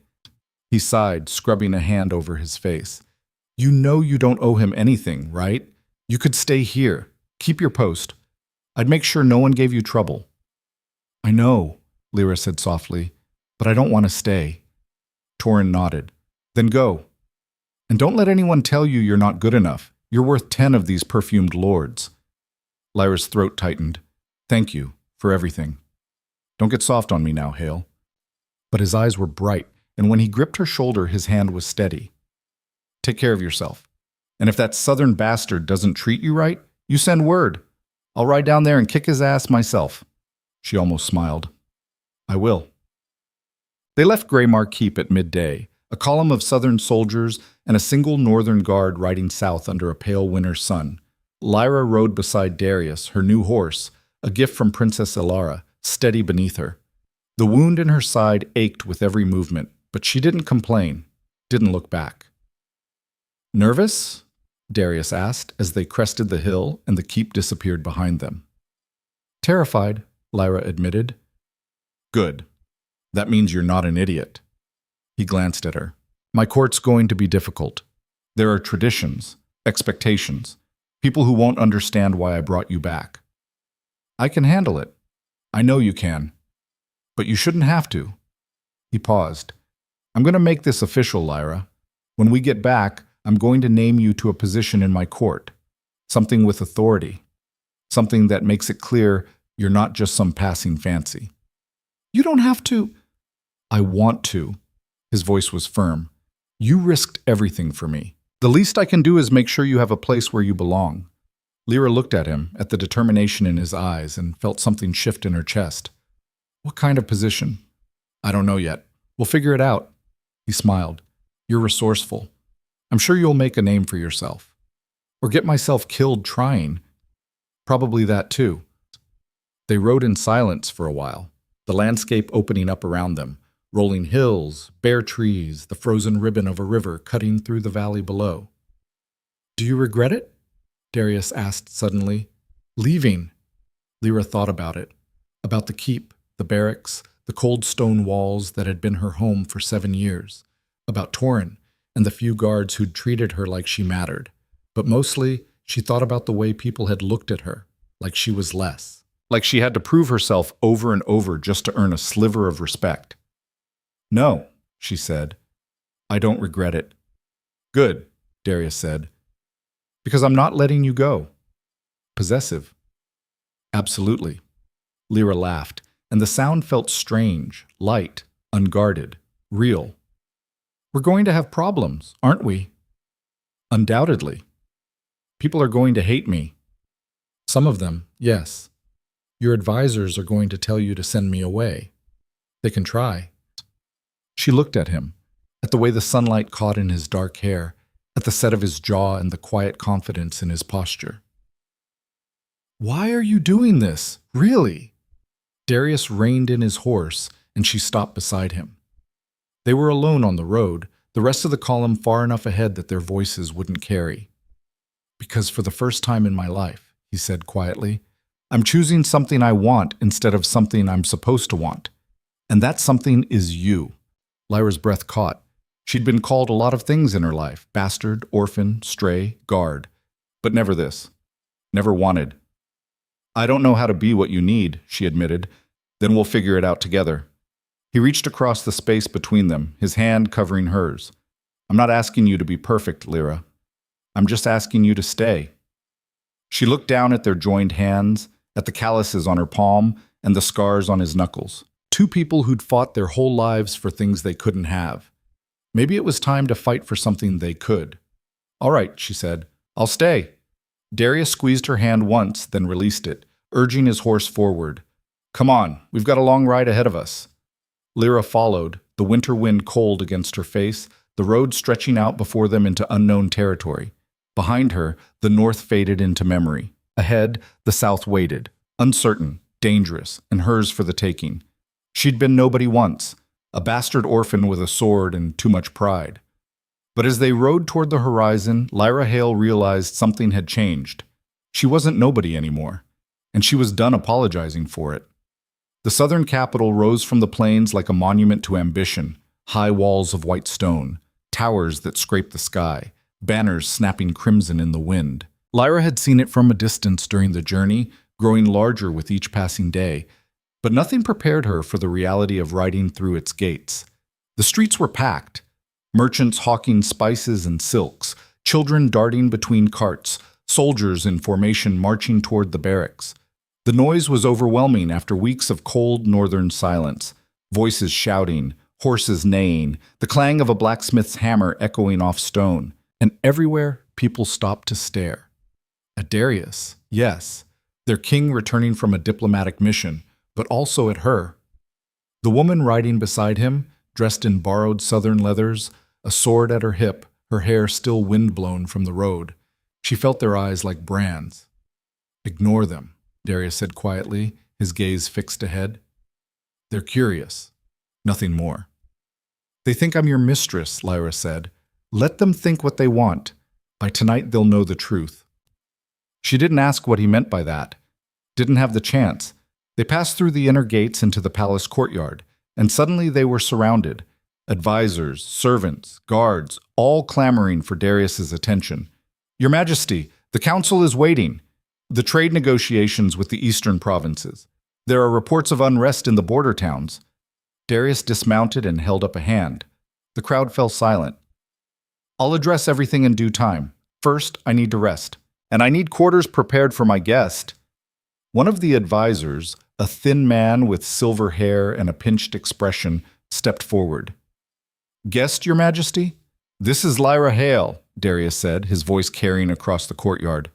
He sighed, scrubbing a hand over his face. You know you don't owe him anything, right? You could stay here. Keep your post. I'd make sure no one gave you trouble. I know, Lyra said softly, but I don't want to stay. Torin nodded. Then go. And don't let anyone tell you you're not good enough. You're worth 10 of these perfumed lords. Lyra's throat tightened. Thank you for everything. Don't get soft on me now, Hale. But his eyes were bright, and when he gripped her shoulder, his hand was steady. Take care of yourself. And if that southern bastard doesn't treat you right, you send word. I'll ride down there and kick his ass myself. She almost smiled. I will. They left Greymar Keep at midday, a column of southern soldiers and a single northern guard riding south under a pale winter sun. Lyra rode beside Darius, her new horse, a gift from Princess Ilara, steady beneath her. The wound in her side ached with every movement, but she didn't complain, didn't look back. Nervous? Darius asked as they crested the hill and the keep disappeared behind them. Terrified, Lyra admitted. Good. That means you're not an idiot. He glanced at her. My court's going to be difficult. There are traditions, expectations, people who won't understand why I brought you back. I can handle it. I know you can. But you shouldn't have to. He paused. I'm going to make this official, Lyra. When we get back, I'm going to name you to a position in my court. Something with authority. Something that makes it clear you're not just some passing fancy. You don't have to. I want to. His voice was firm. You risked everything for me. The least I can do is make sure you have a place where you belong. Lyra looked at him, at the determination in his eyes, and felt something shift in her chest. What kind of position? I don't know yet. We'll figure it out. He smiled. You're resourceful. I'm sure you'll make a name for yourself. Or get myself killed trying. Probably that too. They rode in silence for a while, the landscape opening up around them, rolling hills, bare trees, the frozen ribbon of a river cutting through the valley below. Do you regret it? Darius asked suddenly. Leaving. Lyra thought about it, about the keep, the barracks, the cold stone walls that had been her home for 7 years, about Torin and the few guards who'd treated her like she mattered. But mostly, she thought about the way people had looked at her, like she was less. Like she had to prove herself over and over just to earn a sliver of respect. No, she said. I don't regret it. Good, Darius said. Because I'm not letting you go. Possessive. Absolutely. Lyra laughed, and the sound felt strange, light, unguarded, real. We're going to have problems, aren't we? Undoubtedly. People are going to hate me. Some of them, yes. Your advisors are going to tell you to send me away. They can try. She looked at him, at the way the sunlight caught in his dark hair, at the set of his jaw and the quiet confidence in his posture. Why are you doing this? Really? Darius reined in his horse, and she stopped beside him. They were alone on the road, the rest of the column far enough ahead that their voices wouldn't carry. Because for the first time in my life, he said quietly, I'm choosing something I want instead of something I'm supposed to want. And that something is you. Lyra's breath caught. She'd been called a lot of things in her life, bastard, orphan, stray, guard. But never this. Never wanted. I don't know how to be what you need, she admitted. Then we'll figure it out together. He reached across the space between them, his hand covering hers. I'm not asking you to be perfect, Lyra. I'm just asking you to stay. She looked down at their joined hands, at the calluses on her palm and the scars on his knuckles. Two people who'd fought their whole lives for things they couldn't have. Maybe it was time to fight for something they could. All right, she said. I'll stay. Darius squeezed her hand once, then released it, urging his horse forward. Come on, we've got a long ride ahead of us. Lyra followed, the winter wind cold against her face, the road stretching out before them into unknown territory. Behind her, the north faded into memory. Ahead, the south waited, uncertain, dangerous, and hers for the taking. She'd been nobody once, a bastard orphan with a sword and too much pride. But as they rode toward the horizon, Lyra Hale realized something had changed. She wasn't nobody anymore, and she was done apologizing for it. The southern capital rose from the plains like a monument to ambition, high walls of white stone, towers that scraped the sky, banners snapping crimson in the wind. Lyra had seen it from a distance during the journey, growing larger with each passing day, but nothing prepared her for the reality of riding through its gates. The streets were packed, merchants hawking spices and silks, children darting between carts, soldiers in formation marching toward the barracks. The noise was overwhelming after weeks of cold northern silence, voices shouting, horses neighing, the clang of a blacksmith's hammer echoing off stone, and everywhere people stopped to stare. At Darius, yes, their king returning from a diplomatic mission, but also at her. The woman riding beside him, dressed in borrowed southern leathers, a sword at her hip, her hair still wind-blown from the road. She felt their eyes like brands. "Ignore them," Darius said quietly, his gaze fixed ahead. "They're curious. Nothing more." "They think I'm your mistress," Lyra said. "Let them think what they want. By tonight they'll know the truth." She didn't ask what he meant by that. Didn't have the chance. They passed through the inner gates into the palace courtyard, and suddenly they were surrounded. Advisors, servants, guards, all clamoring for Darius's attention. "Your Majesty, the council is waiting. The trade negotiations with the eastern provinces. There are reports of unrest in the border towns." Darius dismounted and held up a hand. The crowd fell silent. "I'll address everything in due time. First, I need to rest. And I need quarters prepared for my guest." One of the advisors, a thin man with silver hair and a pinched expression, stepped forward. "Guest, Your Majesty? This is Lyra Hale," Darius said, his voice carrying across the courtyard.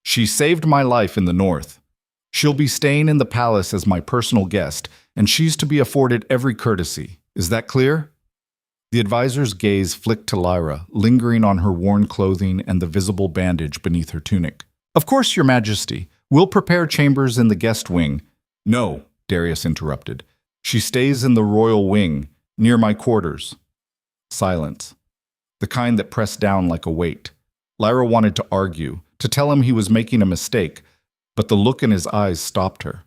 "She saved my life in the north. She'll be staying in the palace as my personal guest, and she's to be afforded every courtesy. Is that clear?" The advisor's gaze flicked to Lyra, lingering on her worn clothing and the visible bandage beneath her tunic. "Of course, Your Majesty. We'll prepare chambers in the guest wing." "No," Darius interrupted. "She stays in the royal wing, near my quarters." Silence. The kind that pressed down like a weight. Lyra wanted to argue, to tell him he was making a mistake, but the look in his eyes stopped her.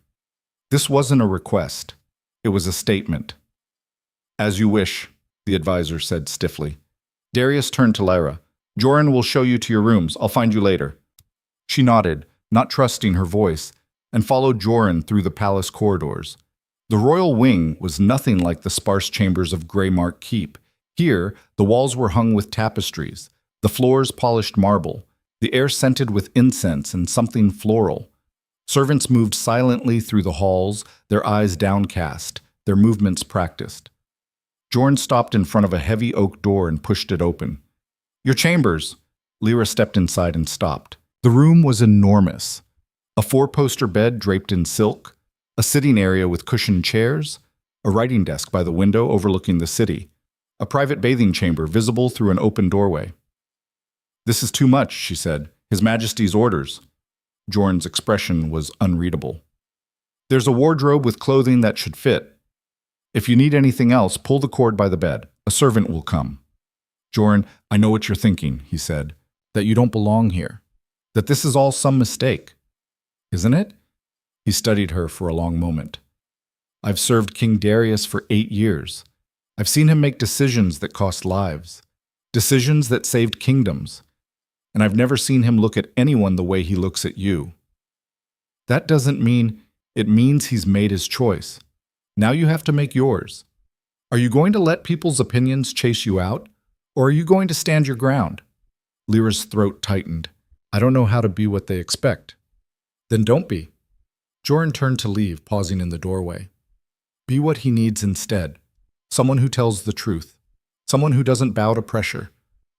This wasn't a request. It was a statement. "As you wish," the advisor said stiffly. Darius turned to Lyra. "Joran will show you to your rooms. I'll find you later." She nodded, not trusting her voice, and followed Joran through the palace corridors. The royal wing was nothing like the sparse chambers of Greymark Keep. Here, the walls were hung with tapestries, the floors polished marble, the air scented with incense and something floral. Servants moved silently through the halls, their eyes downcast, their movements practiced. Joran stopped in front of a heavy oak door and pushed it open. "Your chambers." Lyra stepped inside and stopped. The room was enormous. A four-poster bed draped in silk, a sitting area with cushioned chairs, a writing desk by the window overlooking the city, a private bathing chamber visible through an open doorway. "This is too much," she said. "His Majesty's orders." Joran's expression was unreadable. "There's a wardrobe with clothing that should fit. If you need anything else, pull the cord by the bed. A servant will come." "Joran, I know what you're thinking," he said, "that you don't belong here, that this is all some mistake. Isn't it?" He studied her for a long moment. "I've served King Darius for 8 years. I've seen him make decisions that cost lives, decisions that saved kingdoms, and I've never seen him look at anyone the way he looks at you. That doesn't mean, it means he's made his choice. Now you have to make yours. Are you going to let people's opinions chase you out, or are you going to stand your ground?" Lyra's throat tightened. "I don't know how to be what they expect." "Then don't be." Joran turned to leave, pausing in the doorway. "Be what he needs instead. Someone who tells the truth. Someone who doesn't bow to pressure.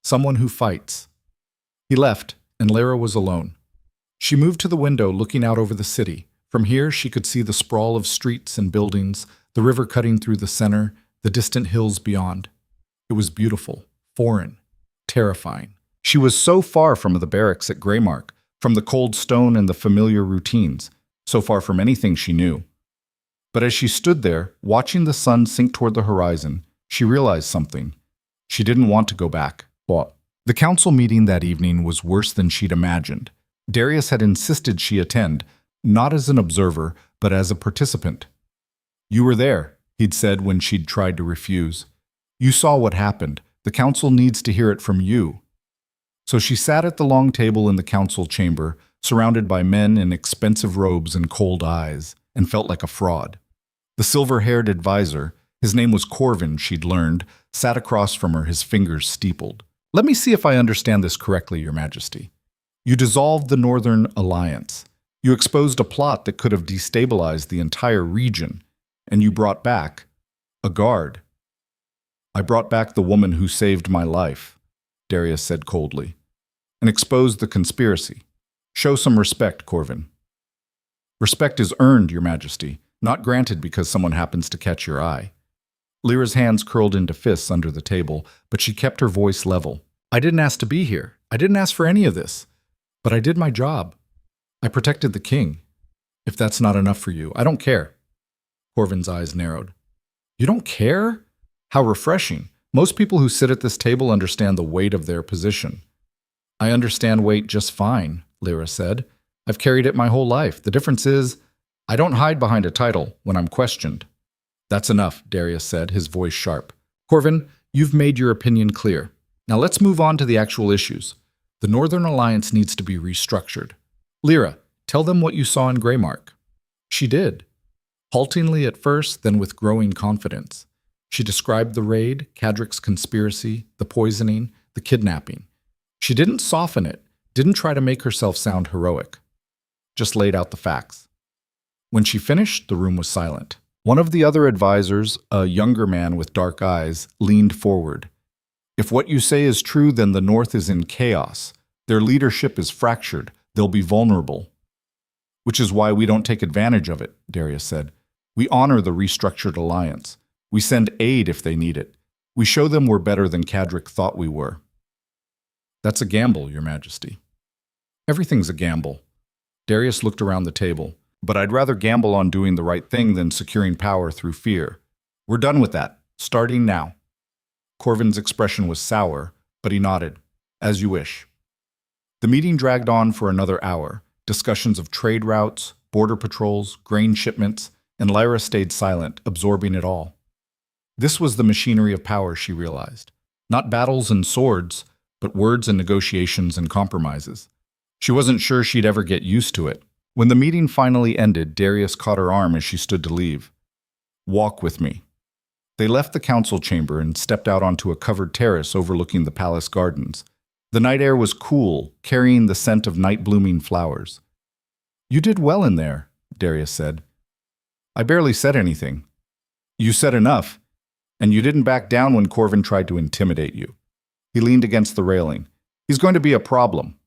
Someone who fights." He left, and Lyra was alone. She moved to the window, looking out over the city. From here, she could see the sprawl of streets and buildings, the river cutting through the center, the distant hills beyond. It was beautiful, foreign, terrifying. She was so far from the barracks at Greymark, from the cold stone and the familiar routines, so far from anything she knew. But as she stood there, watching the sun sink toward the horizon, she realized something. She didn't want to go back. What? The council meeting that evening was worse than she'd imagined. Darius had insisted she attend, not as an observer, but as a participant. You were there, he'd said when she'd tried to refuse. You saw what happened. The council needs to hear it from you. So she sat at the long table in the council chamber, surrounded by men in expensive robes and cold eyes, and felt like a fraud. The silver-haired advisor, his name was Corvin, she'd learned, sat across from her, his fingers steepled. Let me see if I understand this correctly, Your Majesty. You dissolved the Northern Alliance. You exposed a plot that could have destabilized the entire region, and you brought back a guard. I brought back the woman who saved my life, Darius said coldly, and exposed the conspiracy. Show some respect, Corvin. Respect is earned, Your Majesty, not granted because someone happens to catch your eye. Lyra's hands curled into fists under the table, but she kept her voice level. I didn't ask to be here. I didn't ask for any of this. But I did my job. I protected the king. If that's not enough for you, I don't care. Corvin's eyes narrowed. You don't care? How refreshing. Most people who sit at this table understand the weight of their position. I understand weight just fine, Lyra said. I've carried it my whole life. The difference is, I don't hide behind a title when I'm questioned. That's enough, Darius said, his voice sharp. Corvin, you've made your opinion clear. Now let's move on to the actual issues. The Northern Alliance needs to be restructured. Lyra, tell them what you saw in Greymark. She did. Haltingly at first, then with growing confidence. She described the raid, Cadric's conspiracy, the poisoning, the kidnapping. She didn't soften it, didn't try to make herself sound heroic. Just laid out the facts. When she finished, the room was silent. One of the other advisors, a younger man with dark eyes, leaned forward. If what you say is true, then the North is in chaos. Their leadership is fractured. They'll be vulnerable. Which is why we don't take advantage of it, Darius said. We honor the restructured alliance. We send aid if they need it. We show them we're better than Cadric thought we were. That's a gamble, Your Majesty. Everything's a gamble. Darius looked around the table. But I'd rather gamble on doing the right thing than securing power through fear. We're done with that, starting now. Corvin's expression was sour, but he nodded. As you wish. The meeting dragged on for another hour. Discussions of trade routes, border patrols, grain shipments, and Lyra stayed silent, absorbing it all. This was the machinery of power, she realized. Not battles and swords, but words and negotiations and compromises. She wasn't sure she'd ever get used to it. When the meeting finally ended, Darius caught her arm as she stood to leave. Walk with me. They left the council chamber and stepped out onto a covered terrace overlooking the palace gardens. The night air was cool, carrying the scent of night-blooming flowers. You did well in there, Darius said. I barely said anything. You said enough, and you didn't back down when Corvin tried to intimidate you. He leaned against the railing. He's going to be a problem.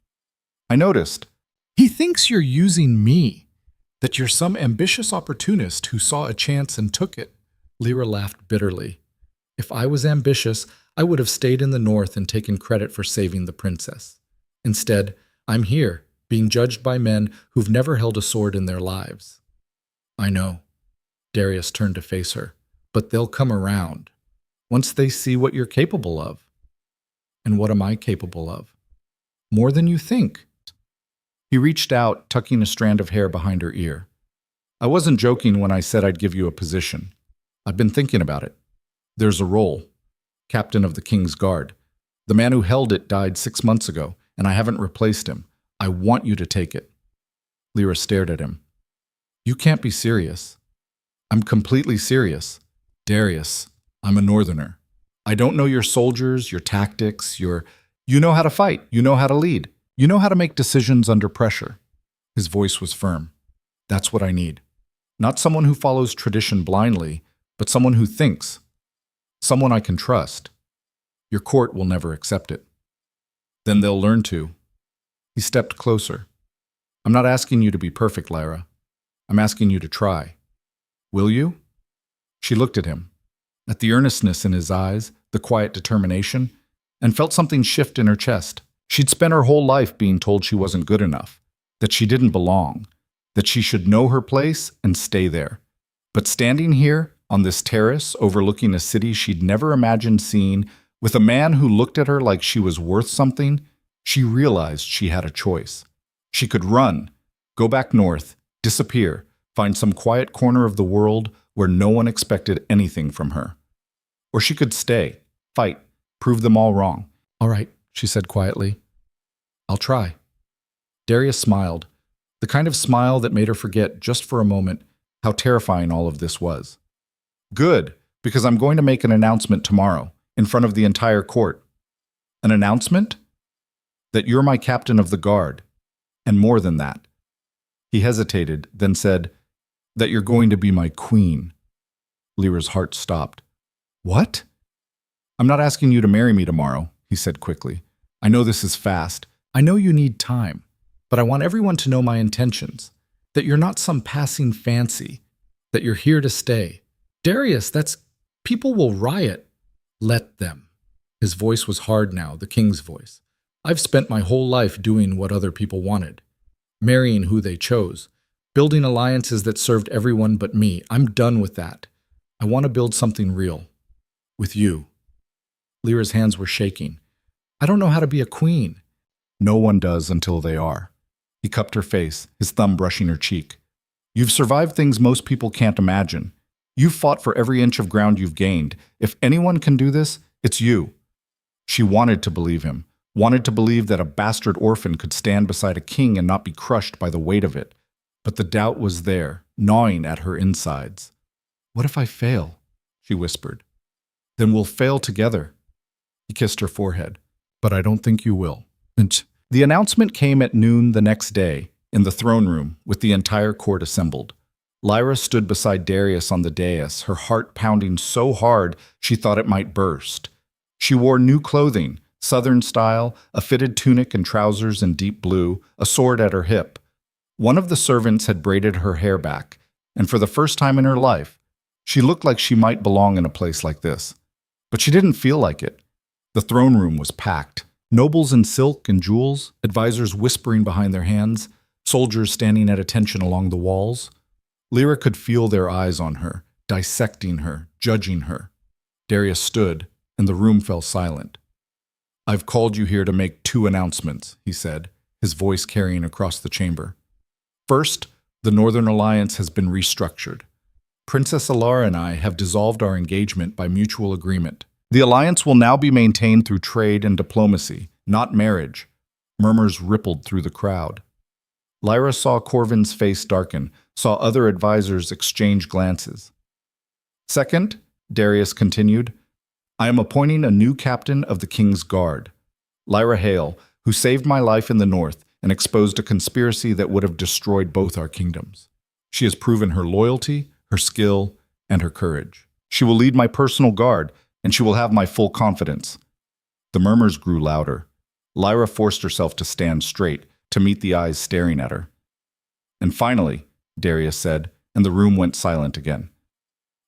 I noticed. He thinks you're using me, that you're some ambitious opportunist who saw a chance and took it. Lyra laughed bitterly. If I was ambitious, I would have stayed in the north and taken credit for saving the princess. Instead, I'm here, being judged by men who've never held a sword in their lives. I know. Darius turned to face her. But they'll come around, once they see what you're capable of. And what am I capable of? More than you think. He reached out, tucking a strand of hair behind her ear. I wasn't joking when I said I'd give you a position. I've been thinking about it. There's a role. Captain of the King's Guard. The man who held it died 6 months ago, and I haven't replaced him. I want you to take it. Lyra stared at him. You can't be serious. I'm completely serious. Darius, I'm a northerner. I don't know your soldiers, your tactics, You know how to fight. You know how to lead. You know how to make decisions under pressure. His voice was firm. That's what I need. Not someone who follows tradition blindly, but someone who thinks. Someone I can trust. Your court will never accept it. Then they'll learn to. He stepped closer. I'm not asking you to be perfect, Lyra. I'm asking you to try. Will you? She looked at him, at the earnestness in his eyes, the quiet determination, and felt something shift in her chest. She'd spent her whole life being told she wasn't good enough, that she didn't belong, that she should know her place and stay there. But standing here, on this terrace overlooking a city she'd never imagined seeing, with a man who looked at her like she was worth something, she realized she had a choice. She could run, go back north, disappear, find some quiet corner of the world where no one expected anything from her. Or she could stay, fight, prove them all wrong. "All right," she said quietly. "I'll try." Darius smiled, the kind of smile that made her forget just for a moment how terrifying all of this was. "Good, because I'm going to make an announcement tomorrow, in front of the entire court." "An announcement?" "That you're my captain of the guard, and more than that." He hesitated, then said, "That you're going to be my queen." Lyra's heart stopped. "What?" "I'm not asking you to marry me tomorrow," he said quickly. "I know this is fast. I know you need time. But I want everyone to know my intentions. That you're not some passing fancy. That you're here to stay." "Darius, people will riot." "Let them." His voice was hard now, the king's voice. "I've spent my whole life doing what other people wanted. Marrying who they chose. Building alliances that served everyone but me. I'm done with that. I want to build something real. With you." Lyra's hands were shaking. "I don't know how to be a queen." "No one does until they are." He cupped her face, his thumb brushing her cheek. "You've survived things most people can't imagine. You've fought for every inch of ground you've gained. If anyone can do this, it's you." She wanted to believe him, wanted to believe that a bastard orphan could stand beside a king and not be crushed by the weight of it. But the doubt was there, gnawing at her insides. "What if I fail?" she whispered. "Then we'll fail together." He kissed her forehead. "But I don't think you will." The announcement came at noon the next day, in the throne room, with the entire court assembled. Lyra stood beside Darius on the dais, her heart pounding so hard she thought it might burst. She wore new clothing, Southern style, a fitted tunic and trousers in deep blue, a sword at her hip. One of the servants had braided her hair back, and for the first time in her life, she looked like she might belong in a place like this. But she didn't feel like it. The throne room was packed. Nobles in silk and jewels, advisors whispering behind their hands, soldiers standing at attention along the walls. Lyra could feel their eyes on her, dissecting her, judging her. Darius stood, and the room fell silent. "I've called you here to make 2 announcements," he said, his voice carrying across the chamber. "First, the Northern Alliance has been restructured. Princess Alara and I have dissolved our engagement by mutual agreement. The alliance will now be maintained through trade and diplomacy, not marriage." Murmurs rippled through the crowd. Lyra saw Corvin's face darken, saw other advisors exchange glances. "Second," Darius continued, "I am appointing a new captain of the King's Guard, Lyra Hale, who saved my life in the north and exposed a conspiracy that would have destroyed both our kingdoms. She has proven her loyalty, her skill, and her courage. She will lead my personal guard, and she will have my full confidence." The murmurs grew louder. Lyra forced herself to stand straight, to meet the eyes staring at her. "And finally," Darius said, and the room went silent again,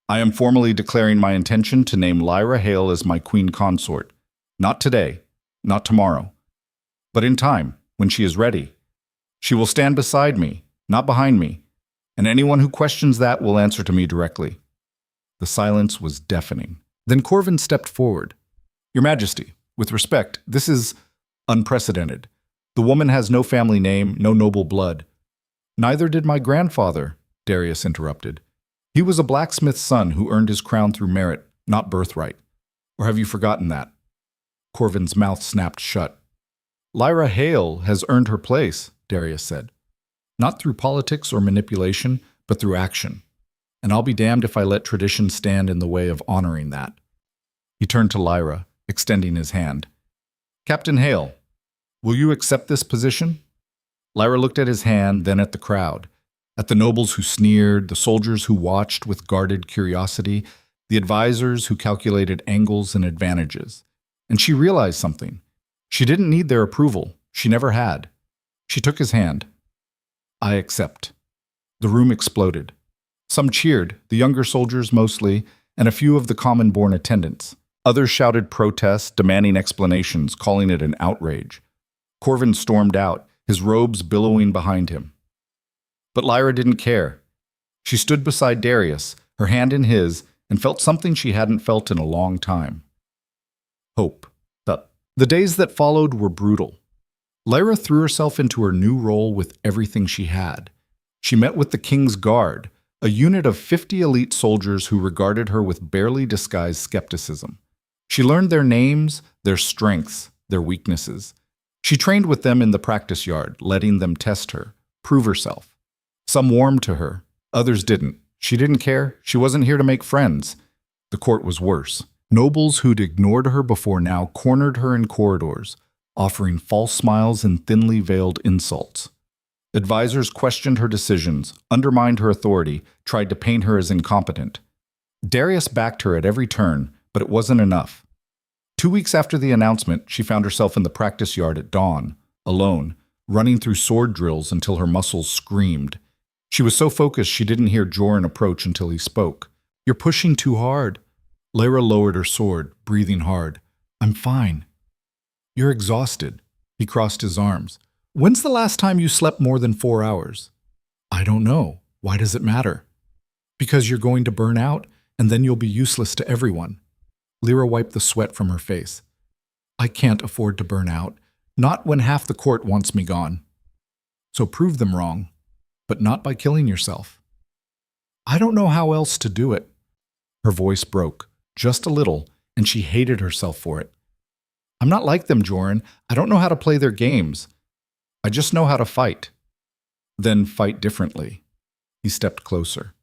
"I am formally declaring my intention to name Lyra Hale as my queen consort. Not today, not tomorrow, but in time, when she is ready. She will stand beside me, not behind me, and anyone who questions that will answer to me directly." The silence was deafening. Then Corvin stepped forward. "Your Majesty, with respect, this is unprecedented. The woman has no family name, no noble blood." "Neither did my grandfather," Darius interrupted. "He was a blacksmith's son who earned his crown through merit, not birthright. Or have you forgotten that?" Corvin's mouth snapped shut. "Lyra Hale has earned her place," Darius said. "Not through politics or manipulation, but through action. And I'll be damned if I let tradition stand in the way of honoring that." He turned to Lyra, extending his hand. "Captain Hale, will you accept this position?" Lyra looked at his hand, then at the crowd, at the nobles who sneered, the soldiers who watched with guarded curiosity, the advisors who calculated angles and advantages. And she realized something. She didn't need their approval. She never had. She took his hand. "I accept." The room exploded. Some cheered, the younger soldiers mostly, and a few of the common-born attendants. Others shouted protests, demanding explanations, calling it an outrage. Corvin stormed out, his robes billowing behind him. But Lyra didn't care. She stood beside Darius, her hand in his, and felt something she hadn't felt in a long time. Hope. The days that followed were brutal. Lyra threw herself into her new role with everything she had. She met with the King's Guard, a unit of 50 elite soldiers who regarded her with barely disguised skepticism. She learned their names, their strengths, their weaknesses. She trained with them in the practice yard, letting them test her, prove herself. Some warmed to her, others didn't. She didn't care. She wasn't here to make friends. The court was worse. Nobles who'd ignored her before now cornered her in corridors, offering false smiles and thinly veiled insults. Advisors questioned her decisions, undermined her authority, tried to paint her as incompetent. Darius backed her at every turn, but it wasn't enough. 2 weeks after the announcement, she found herself in the practice yard at dawn, alone, running through sword drills until her muscles screamed. She was so focused she didn't hear Joran approach until he spoke. "You're pushing too hard." Lyra lowered her sword, breathing hard. "I'm fine." "You're exhausted." He crossed his arms. "When's the last time you slept more than 4 hours?" "I don't know. Why does it matter?" "Because you're going to burn out, and then you'll be useless to everyone." Lyra wiped the sweat from her face. "I can't afford to burn out, not when half the court wants me gone." "So prove them wrong, but not by killing yourself." "I don't know how else to do it." Her voice broke, just a little, and she hated herself for it. "I'm not like them, Joran. I don't know how to play their games. I just know how to fight." "Then fight differently." He stepped closer.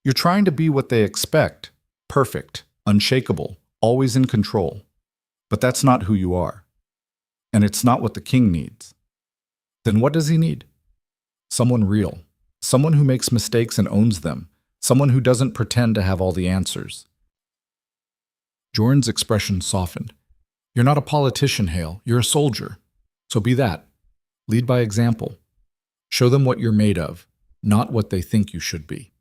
"You're trying to be what they expect. Perfect, unshakable, always in control. But that's not who you are. And it's not what the king needs." "Then what does he need?" "Someone real. Someone who makes mistakes and owns them. Someone who doesn't pretend to have all the answers." Joran's expression softened. "You're not a politician, Hale. You're a soldier. So be that. Lead by example. Show them what you're made of, not what they think you should be."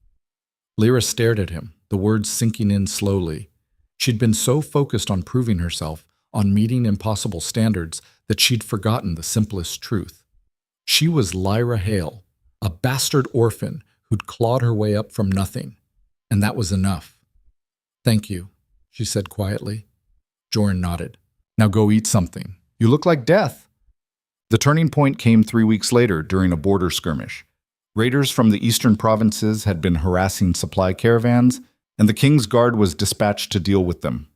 Lyra stared at him, the words sinking in slowly. She'd been so focused on proving herself, on meeting impossible standards, that she'd forgotten the simplest truth. She was Lyra Hale, a bastard orphan who'd clawed her way up from nothing. And that was enough. "Thank you," she said quietly. Joran nodded. "Now go eat something. You look like death." The turning point came 3 weeks later during a border skirmish. Raiders from the eastern provinces had been harassing supply caravans, and the King's Guard was dispatched to deal with them.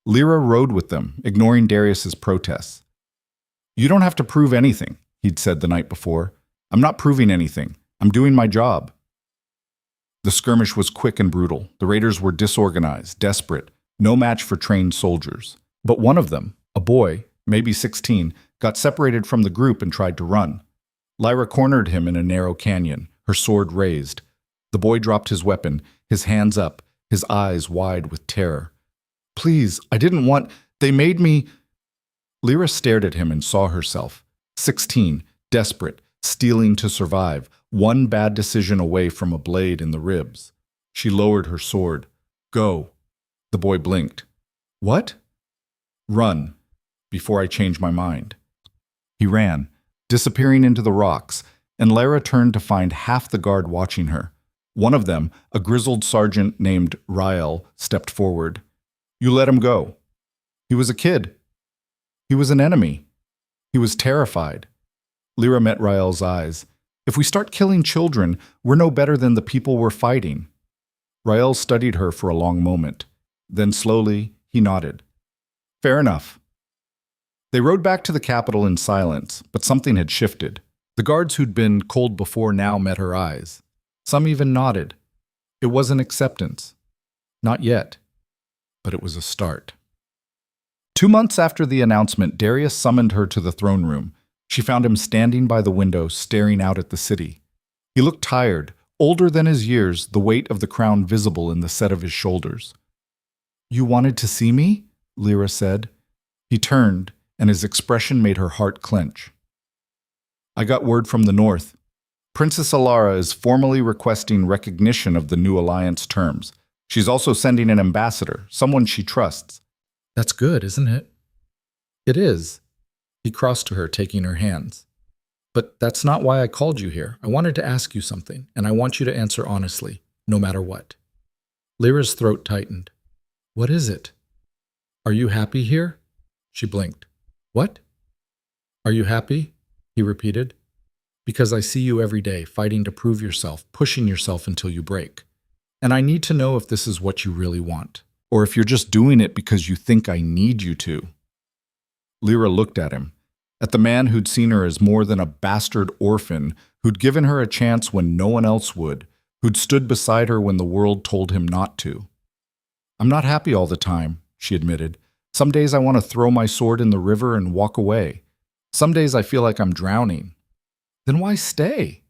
Lyra rode with them, ignoring Darius's protests. "You don't have to prove anything," he'd said the night before. "I'm not proving anything. I'm doing my job." The skirmish was quick and brutal. The raiders were disorganized, desperate, no match for trained soldiers. But one of them, a boy, maybe 16, got separated from the group and tried to run. Lyra cornered him in a narrow canyon, her sword raised. The boy dropped his weapon, his hands up, his eyes wide with terror. "Please, I didn't want... They made me..." Lyra stared at him and saw herself. 16, desperate, stealing to survive, one bad decision away from a blade in the ribs. She lowered her sword. "Go." The boy blinked. "What?" "Run, before I change my mind." He ran, disappearing into the rocks, and Lyra turned to find half the guard watching her. One of them, a grizzled sergeant named Rael, stepped forward. "You let him go." He was a kid. He was an enemy. He was terrified. Lyra met Rael's eyes. "If we start killing children, we're no better than the people we're fighting." Rael studied her for a long moment. Then slowly, he nodded. "Fair enough." They rode back to the capital in silence, but something had shifted. The guards who'd been cold before now met her eyes. Some even nodded. It wasn't acceptance. Not yet. But it was a start. 2 months after the announcement, Darius summoned her to the throne room. She found him standing by the window, staring out at the city. He looked tired, older than his years, the weight of the crown visible in the set of his shoulders. "You wanted to see me?" Lyra said. He turned, and his expression made her heart clench. "I got word from the north. Princess Alara is formally requesting recognition of the new alliance terms. She's also sending an ambassador, someone she trusts." "That's good, isn't it?" "It is." He crossed to her, taking her hands. But that's not why I called you here. I wanted to ask you something, and I want you to answer honestly, no matter what. Lyra's throat tightened. What is it? Are you happy here? She blinked. What? Are you happy? He repeated. Because I see you every day, fighting to prove yourself, pushing yourself until you break. And I need to know if this is what you really want, or if you're just doing it because you think I need you to. Lyra looked at him, at the man who'd seen her as more than a bastard orphan, who'd given her a chance when no one else would, who'd stood beside her when the world told him not to. I'm not happy all the time, she admitted. Some days I want to throw my sword in the river and walk away. Some days I feel like I'm drowning. Then why stay?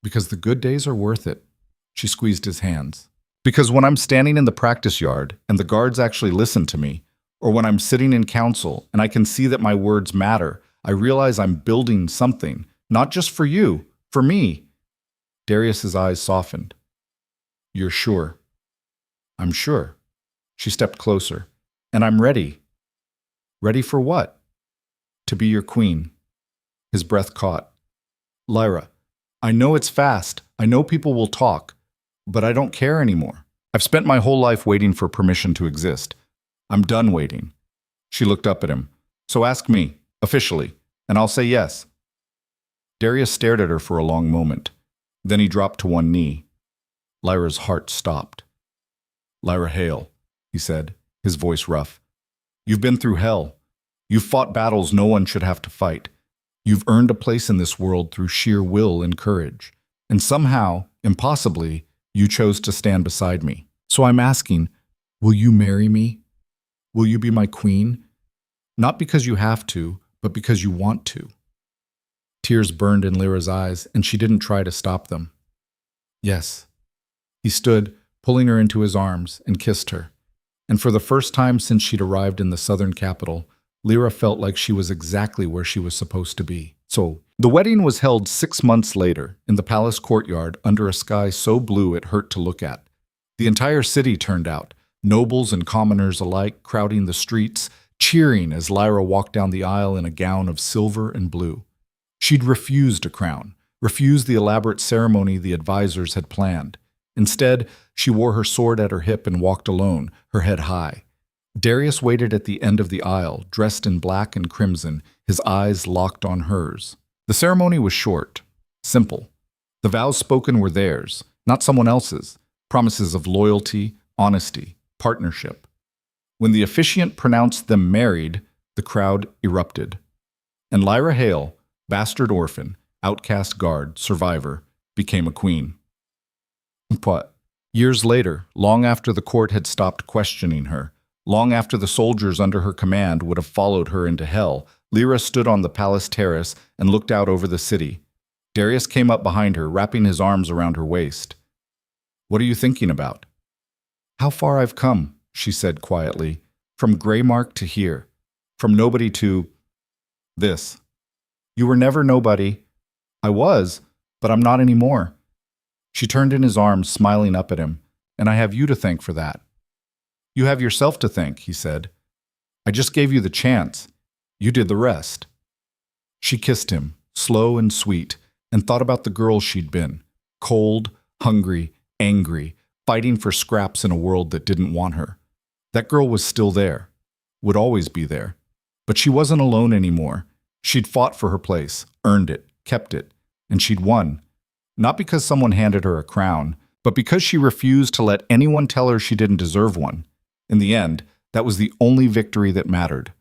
Because the good days are worth it. She squeezed his hands. Because when I'm standing in the practice yard and the guards actually listen to me, or when I'm sitting in council and I can see that my words matter, I realize I'm building something, not just for you, for me. Darius's eyes softened. You're sure? I'm sure. She stepped closer. And I'm ready. Ready for what? To be your queen. His breath caught. Lyra, I know it's fast. I know people will talk. But I don't care anymore. I've spent my whole life waiting for permission to exist. I'm done waiting. She looked up at him. So ask me, officially, and I'll say yes. Darius stared at her for a long moment. Then he dropped to one knee. Lyra's heart stopped. Lyra Hale, he said, his voice rough. You've been through hell. You've fought battles no one should have to fight. You've earned a place in this world through sheer will and courage. And somehow, impossibly, you chose to stand beside me. So I'm asking, will you marry me? Will you be my queen? Not because you have to, but because you want to. Tears burned in Lyra's eyes, and she didn't try to stop them. Yes. He stood, pulling her into his arms, and kissed her. And for the first time since she'd arrived in the southern capital, Lyra felt like she was exactly where she was supposed to be. So, the wedding was held 6 months later in the palace courtyard under a sky so blue it hurt to look at. The entire city turned out, nobles and commoners alike crowding the streets, cheering as Lyra walked down the aisle in a gown of silver and blue. She'd refused a crown, refused the elaborate ceremony the advisors had planned. Instead, she wore her sword at her hip and walked alone, her head high. Darius waited at the end of the aisle, dressed in black and crimson, his eyes locked on hers. The ceremony was short, simple. The vows spoken were theirs, not someone else's, promises of loyalty, honesty, partnership. When the officiant pronounced them married, the crowd erupted. And Lyra Hale, bastard orphan, outcast guard, survivor, became a queen. But years later, long after the court had stopped questioning her, long after the soldiers under her command would have followed her into hell, Lyra stood on the palace terrace and looked out over the city. Darius came up behind her, wrapping his arms around her waist. What are you thinking about? How far I've come, she said quietly, from Greymark to here, from nobody to this. You were never nobody. I was, but I'm not anymore. She turned in his arms, smiling up at him, and I have you to thank for that. You have yourself to thank, he said. I just gave you the chance. You did the rest. She kissed him, slow and sweet, and thought about the girl she'd been, cold, hungry, angry, fighting for scraps in a world that didn't want her. That girl was still there, would always be there. But she wasn't alone anymore. She'd fought for her place, earned it, kept it, and she'd won. Not because someone handed her a crown, but because she refused to let anyone tell her she didn't deserve one. In the end, that was the only victory that mattered.